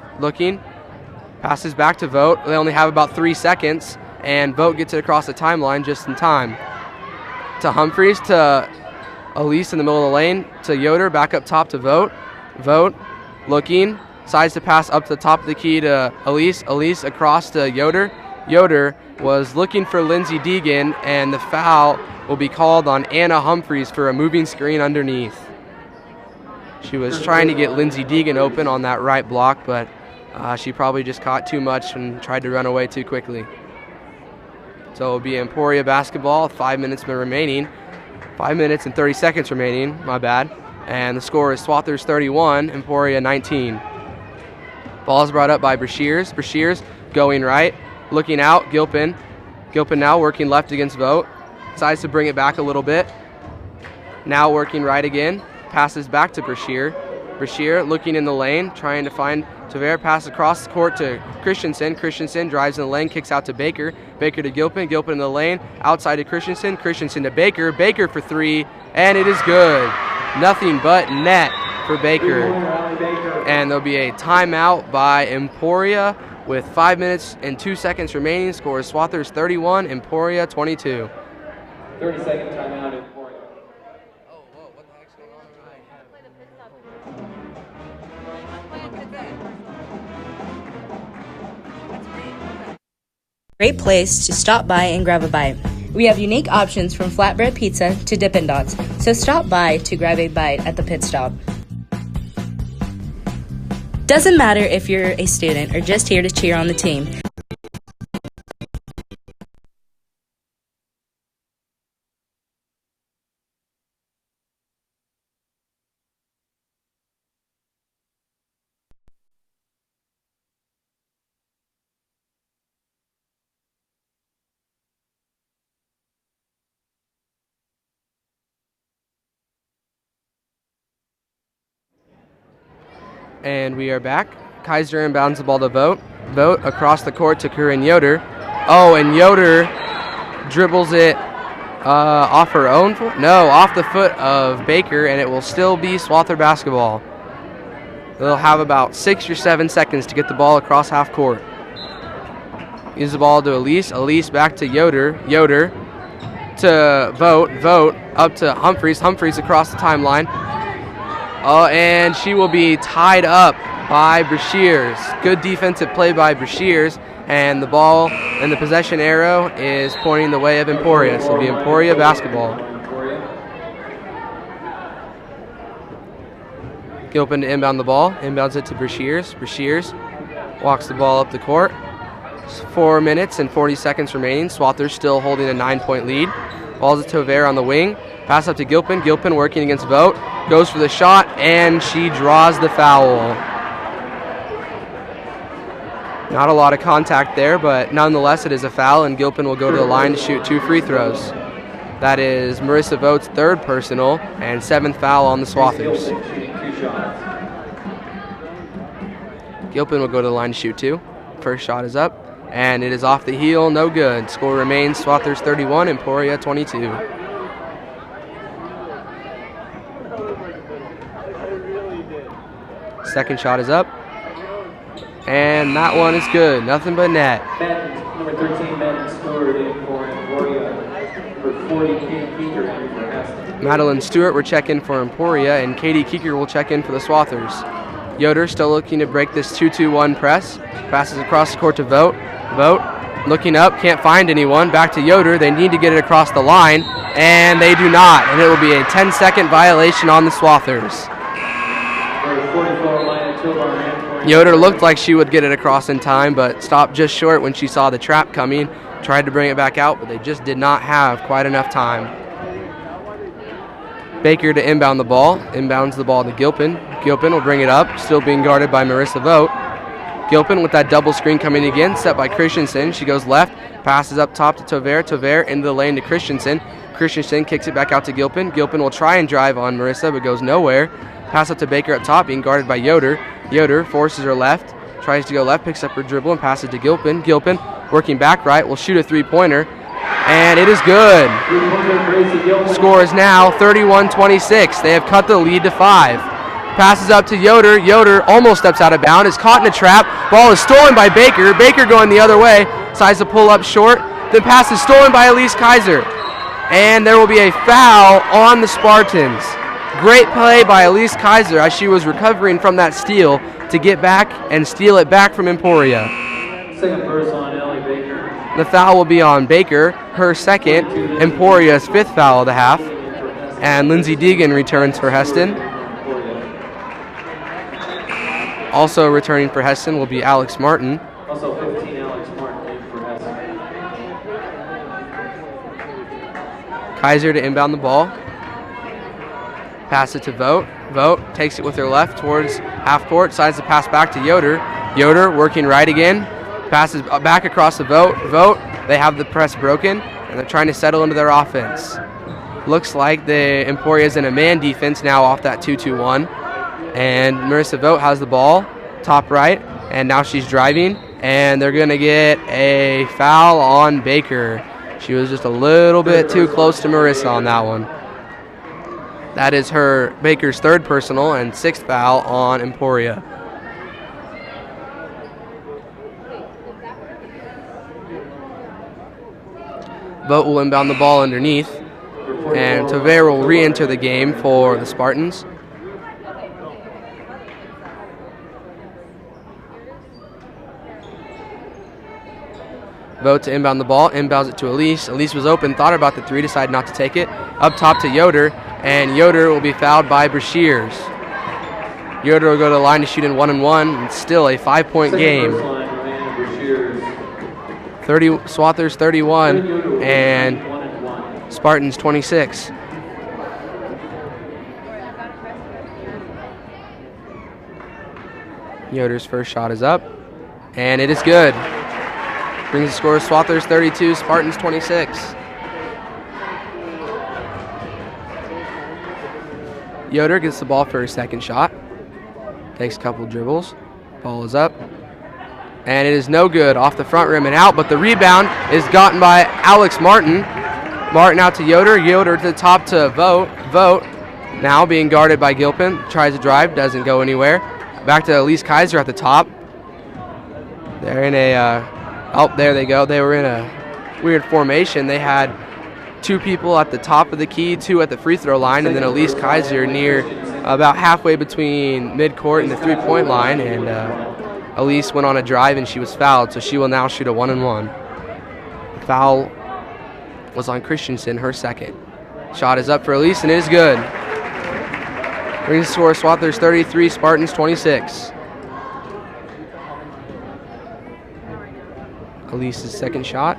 passes back to Vogt. They only have about 3 seconds, and Vogt gets it across the timeline just in time. To Humphreys, to Elise in the middle of the lane, to Yoder, back up top to Vogt. Vogt looking, decides to pass up to the top of the key to Elise. Elise across to Yoder. Yoder was looking for Lindsay Deegan, and the foul will be called on Anna Humphreys for a moving screen underneath. She was trying to get Lindsay Deegan open on that right block, but she probably just caught too much and tried to run away too quickly. So it will be Emporia basketball, 5 minutes remaining. 5 minutes and 30 seconds remaining, my bad. And the score is Swathers 31, Emporia 19. Ball is brought up by Brashears. Brashears going right, looking out, Gilpin. Gilpin now working left against Vogt. Decides to bring it back a little bit. Now working right again. Passes back to Brashear. Brashear looking in the lane, trying to find Tovera. Pass across the court to Christensen. Christensen drives in the lane, kicks out to Baker. Baker to Gilpin. Gilpin in the lane, outside to Christensen. Christensen to Baker. Baker for three, and it is good. Nothing but net for Baker. And there'll be a timeout by Emporia with 5 minutes and 2 seconds remaining. Score is Swathers 31, Emporia 22. 30-second timeout, Emporia. Play the pit stop. Great place to stop by and grab a bite. We have unique options from flatbread pizza to Dippin' Dots, so stop by to grab a bite at the pit stop. Doesn't matter if you're a student or just here to cheer on the team. And we are back. Kaiser inbounds the ball to Vogt. Vogt across the court to Corinne Yoder. Oh, and Yoder dribbles it off her own foot? No, off the foot of Baker, and it will still be Swather basketball. They'll have about 6 or 7 seconds to get the ball across half court. Use the ball to Elise. Elise back to Yoder. Yoder to Vogt. Vogt up to Humphreys. Humphreys across the timeline. And she will be tied up by Brashears. Good defensive play by Brashears, and the ball and the possession arrow is pointing the way of Emporia. So it'll be Emporia basketball. Gilpin to inbound the ball. Inbounds it to Brashears. Brashears walks the ball up the court. 4 minutes and 40 seconds remaining. Swathers still holding a 9-point lead. Ball's to Tover on the wing. Pass up to Gilpin. Gilpin working against Vogt. Goes for the shot, and she draws the foul. Not a lot of contact there, but nonetheless it is a foul, and Gilpin will go to the line to shoot 2 free throws. That is Marissa Vogt's 3rd personal and 7th foul on the Swathers. Gilpin will go to the line to shoot 2. First shot is up, and it is off the heel, no good. Score remains Swathers 31, Emporia 22. Second shot is up, and that one is good. Nothing but net. Number 13, Madeline Stewart in for Emporia. Number 40, Katie Keeker in for Hesston. Madeline Stewart will check in for Emporia, and Katie Keeker will check in for the Swathers. Yoder still looking to break this 2-2-1 press. Passes across the court to Vogt. Vogt looking up, can't find anyone. Back to Yoder. They need to get it across the line, and they do not. And it will be a 10-second violation on the Swathers. Yoder looked like she would get it across in time, but stopped just short when she saw the trap coming. Tried to bring it back out, but they just did not have quite enough time. Baker to inbound the ball. Inbounds the ball to Gilpin. Gilpin will bring it up, still being guarded by Marissa Vogt. Gilpin with that double screen coming again, set by Christensen. She goes left, passes up top to Tover. Tover into the lane to Christensen. Christensen kicks it back out to Gilpin. Gilpin will try and drive on Marissa, but goes nowhere. Pass up to Baker up top, being guarded by Yoder. Yoder forces her left, tries to go left, picks up her dribble and passes to Gilpin. Gilpin working back right, will shoot a 3-pointer, and it is good. Score is now 31-26. They have cut the lead to 5. Passes up to Yoder. Yoder almost steps out of bounds, is caught in a trap. Ball is stolen by Baker. Baker going the other way, decides to pull up short. Then pass is stolen by Elise Kaiser. And there will be a foul on the Spartans. Great play by Elise Kaiser as she was recovering from that steal to get back and steal it back from Emporia. Second personal on Ellie Baker. The foul will be on Baker, her second, Emporia's 5th foul of the half. And Lindsay Deegan returns for Hesston. Also returning for Hesston will be Alex Martin. Also 15, Alex Martin in for Hesston. Kaiser to inbound the ball. Pass it to Vogt. Vogt takes it with her left towards half court, decides to pass back to Yoder. Yoder working right again, passes back across the Vogt. Vogt, they have the press broken, and they're trying to settle into their offense. Looks like the Emporia's in a man defense now off that 2-2-1. And Marissa Vogt has the ball, top right, and now she's driving, and they're going to get a foul on Baker. She was just a little bit too close to Marissa on that one. That is her Baker's 3rd personal and 6th foul on Emporia. Vogt will inbound the ball underneath, and Tover will re-enter the game for the Spartans. Vote to inbound the ball. Inbounds it to Elise. Elise was open, thought about the 3, decided not to take it. Up top to Yoder, and Yoder will be fouled by Brashears. Yoder will go to the line to shoot in 1-1, and still a 5-point game. 30 Swathers 31 and Spartans 26. Yoder's first shot is up, and it is good. Brings the score Swathers 32, Spartans 26. Yoder gets the ball for his second shot. Takes a couple dribbles. Ball is up. And it is no good. Off the front rim and out, but the rebound is gotten by Alex Martin. Martin out to Yoder. Yoder to the top to Vote. Vote now being guarded by Gilpin. Tries to drive, doesn't go anywhere. Back to Elise Kaiser at the top. They're in a, there they go. They were in a weird formation. They had 2 people at the top of the key, 2 at the free throw line, and then Elise Kaiser near about halfway between midcourt and the 3-point line. And Elise went on a drive and she was fouled, so she will now shoot a 1-1. Foul was on Christensen, her second. Shot is up for Elise, and it is good. Brings the score Swathers 33, Spartans 26. Elise's second shot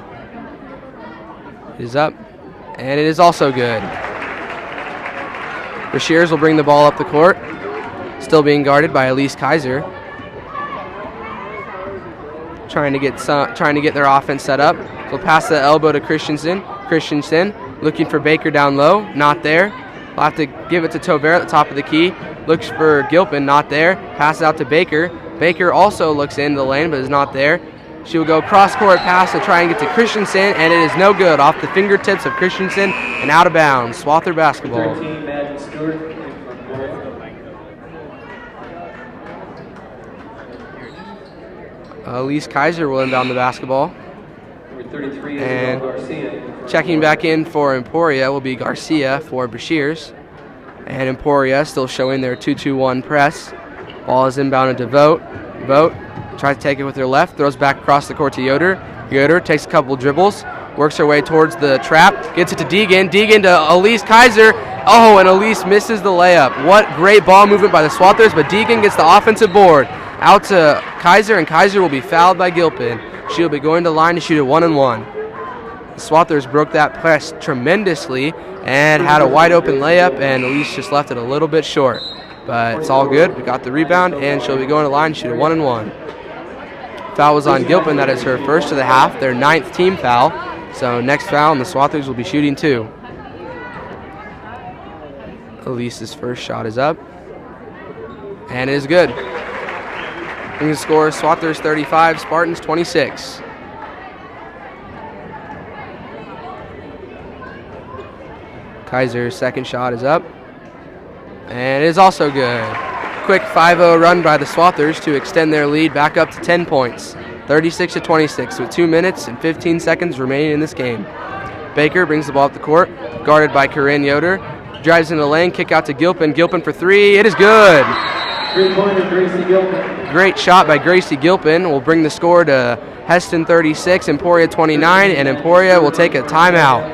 is up, and it is also good. Brashears will bring the ball up the court, still being guarded by Elise Kaiser. Trying to get their offense set up. So pass the elbow to Christensen. Christensen looking for Baker down low, not there. We'll have to give it to Tover at the top of the key. Looks for Gilpin, not there. Passes out to Baker. Baker also looks into the lane, but is not there. She will go cross-court pass to try and get to Christensen, and it is no good. Off the fingertips of Christensen and out of bounds. Swather basketball. 13, Madden Stewart. Elise Kaiser will inbound the basketball. Number 33 and Garcia. Checking back in for Emporia will be Garcia for Brashears. And Emporia still showing their 2-2-1 press. Ball is inbounded to Vote. Vote tries to take it with her left, throws back across the court to Yoder. Yoder takes a couple dribbles, works her way towards the trap, gets it to Deegan. Deegan to Elise Kaiser. Oh, and Elise misses the layup. What great ball movement by the Swathers, but Deegan gets the offensive board. Out to Kaiser, and Kaiser will be fouled by Gilpin. She'll be going to the line to shoot a 1-1. The Swathers broke that press tremendously and had a wide open layup, and Elise just left it a little bit short. But it's all good. We got the rebound, and she'll be going to the line to shoot a 1-1. Foul was on Gilpin. That is her first of the half, their 9th team foul. So next foul, and the Swathers will be shooting 2. Elise's first shot is up, and it is good. The score Swathers 35, Spartans 26. Kaiser's second shot is up, and it is also good. Quick 5-0 run by the Swathers to extend their lead back up to 10 points, 36-26, with 2 minutes and 15 seconds remaining in this game. Baker brings the ball up the court, guarded by Corinne Yoder. Drives in the lane, kick out to Gilpin. Gilpin for 3. It is good. 3-pointer, Gracie Gilpin. Great shot by Gracie Gilpin will bring the score to Hesston 36, Emporia 29, and Emporia will take a timeout.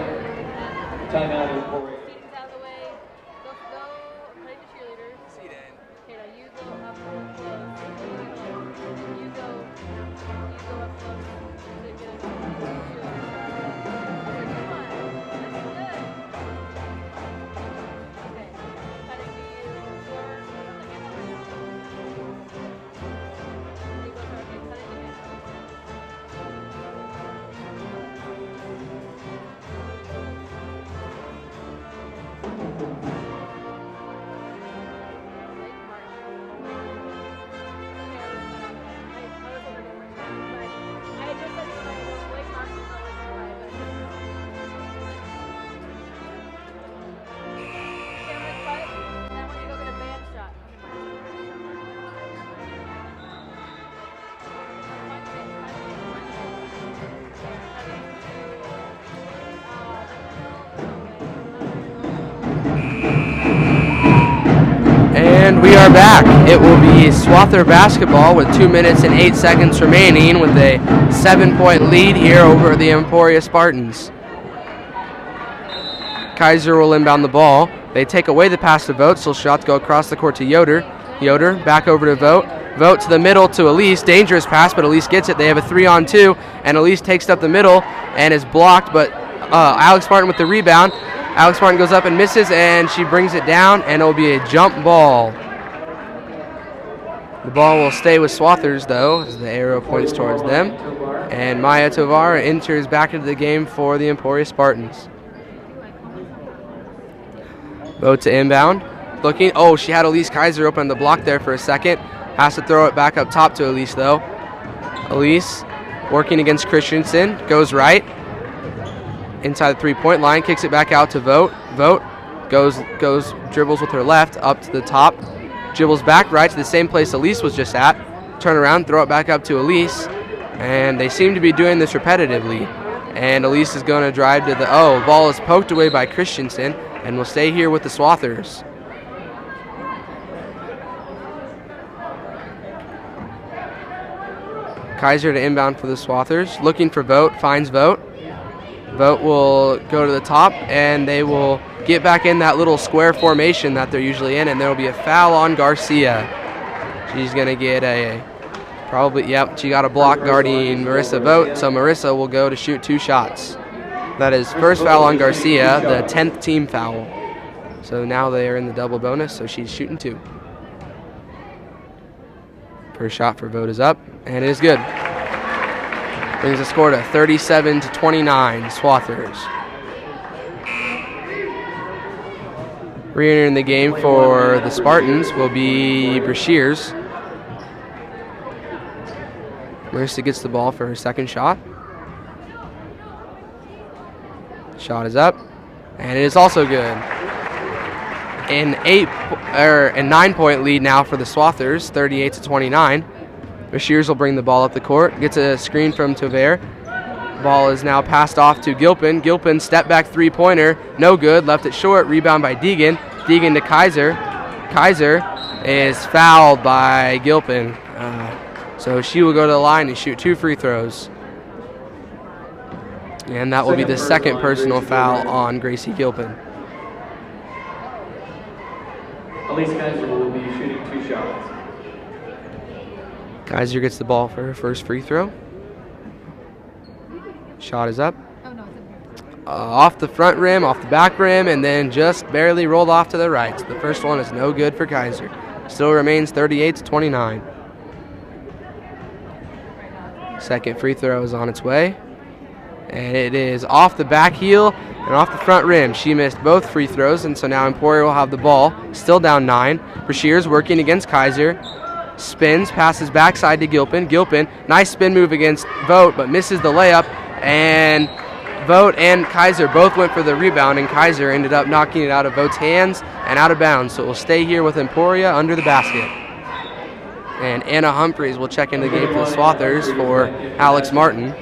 Timeout, Emporia. Seats out of the way. Go, play the cheerleaders. Okay, now you go up close. You go up close. So you get a cheerleader. Come on. That's good. Okay. Cutting to you. 4. And we are back. It will be Swathers basketball with 2 minutes and 8 seconds remaining with a 7-point lead here over the Emporia Spartans. Kaiser will inbound the ball. They take away the pass to Vogt, so shot to go across the court to Yoder. Yoder back over to Vogt. Vogt to the middle to Elise. Dangerous pass, but Elise gets it. They have a 3-on-2, and Elise takes up the middle and is blocked, but Alex Martin with the rebound. Alex Martin goes up and misses, and she brings it down, and it will be a jump ball. The ball will stay with Swathers, though, as the arrow points towards them. And Maya Tovar enters back into the game for the Emporia Spartans. Vogt to inbound. Looking. Oh, she had Elise Kaiser open the block there for a second. Has to throw it back up top to Elise, though. Elise working against Christensen. Goes right. Inside the three-point line. Kicks it back out to Vogt. Vogt goes dribbles with her left up to the top. Dribbles back right to the same place Elise was just at. Turn around, throw it back up to Elise. And they seem to be doing this repetitively. And Elise is going to drive to the... Oh, ball is poked away by Christensen. And will stay here with the Swathers. Kaiser to inbound for the Swathers. Looking for Vogt. Finds Vogt. Vogt will go to the top, and they will get back in that little square formation that they're usually in, and there will be a foul on Garcia. She's going to get she got a block guarding Marissa Vogt, so Marissa will go to shoot 2 shots. That is first foul on Garcia, the 10th team foul. So now they are in the double bonus, so she's shooting 2. First shot for Vogt is up, and it is good. Brings the score to 37-29, Swathers. Re-entering the game for the Spartans will be Brashears. Marissa gets the ball for her second shot. Shot is up, and it is also good. An 9-point lead now for the Swathers, 38-29. Brashears will bring the ball up the court, gets a screen from Tovar. Ball is now passed off to Gilpin. Gilpin step back three-pointer, no good, left it short. Rebound by Deegan. Deegan to Kaiser. Kaiser is fouled by Gilpin, so she will go to the line and shoot 2 free throws. And that will be the second personal foul on Gracie Gilpin. Elise Kaiser will be shooting 2 shots. Kaiser gets the ball for her first free throw. Shot is up. Off the front rim, off the back rim, and then just barely rolled off to the right. So the first one is no good for Kaiser. Still remains 38-29. Second free throw is on its way. And it is off the back heel and off the front rim. She missed both free throws, and so now Emporia will have the ball. Still down 9. Brashears working against Kaiser. Spins, passes backside to Gilpin. Gilpin, nice spin move against Vogt, but misses the layup. And Vogt and Kaiser both went for the rebound, and Kaiser ended up knocking it out of Vogt's hands and out of bounds. So it will stay here with Emporia under the basket. And Anna Humphreys will check into the game for the Swathers for Alex Martin.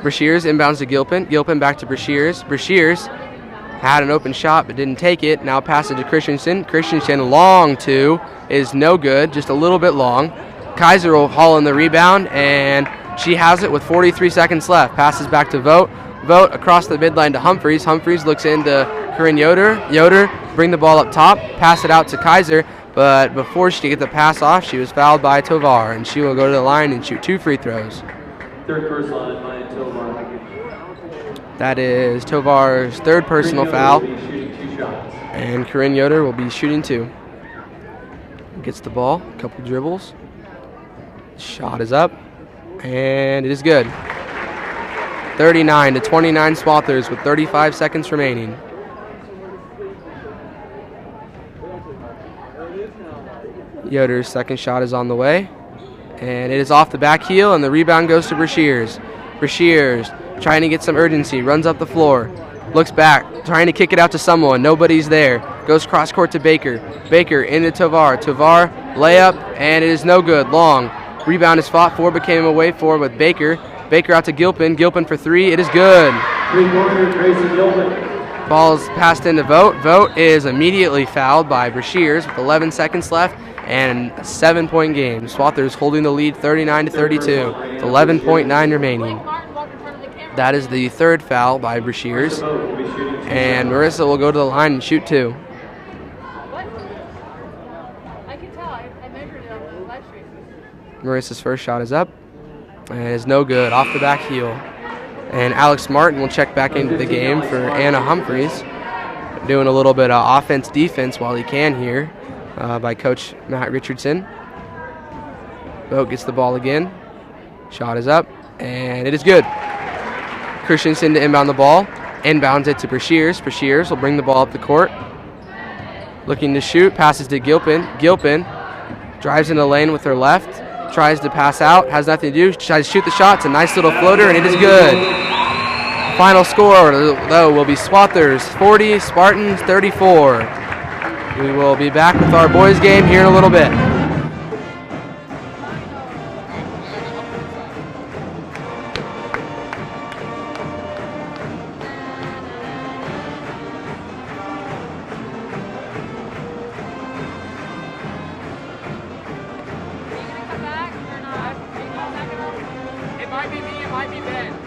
Brashears inbounds to Gilpin. Gilpin back to Brashears. Brashears had an open shot but didn't take it. Now pass it to Christensen. Christensen, long 2, is no good, just a little bit long. Kaiser will haul in the rebound, and she has it with 43 seconds left. Passes back to Vogt. Vogt across the midline to Humphreys. Humphreys looks into Corinne Yoder. Yoder bring the ball up top, pass it out to Kaiser, but before she could get the pass off, she was fouled by Tovar, and she will go to the line and shoot 2 free throws. Third personal on Maya Tovar. That is Tovar's third personal foul. And Corinne Yoder will be shooting 2. Gets the ball, a couple dribbles. Shot is up, and it is good. 39-29 Swathers with 35 seconds remaining. Yoder's second shot is on the way. And it is off the back heel, and the rebound goes to Brashears. Brashears trying to get some urgency, runs up the floor, looks back, trying to kick it out to someone. Nobody's there. Goes cross court to Baker. Baker into Tovar. Tovar, layup, and it is no good. Long. Rebound is fought for, but came away for with Baker. Baker out to Gilpin. Gilpin for 3. It is good. Three-pointer, Tracy Gilman. Ball's passed into Vogt. Vogt is immediately fouled by Brashears with 11 seconds left and a 7-point game. Swathers holding the lead 39-32 with 11.9 remaining. That is the third foul by Brashears. And Marissa will go to the line and shoot 2. What? I can tell. I measured it on the live stream. Marissa's first shot is up and is no good, off the back heel. And Alex Martin will check back into the game for Anna Humphreys. Doing a little bit of offense-defense while he can here by Coach Matt Richardson. Vogt gets the ball again. Shot is up, and it is good. Christensen to inbound the ball. Inbounds it to Brashears. Brashears will bring the ball up the court. Looking to shoot, passes to Gilpin. Gilpin drives in the lane with her left. Tries to pass out, has nothing to do. Tries to shoot the shot. It's a nice little floater, and it is good. Final score, though, will be Swathers 40, Spartans 34. We will be back with our boys' game here in a little bit. Are you gonna come back or not? Are you gonna back it up? It might be me, it might be Ben.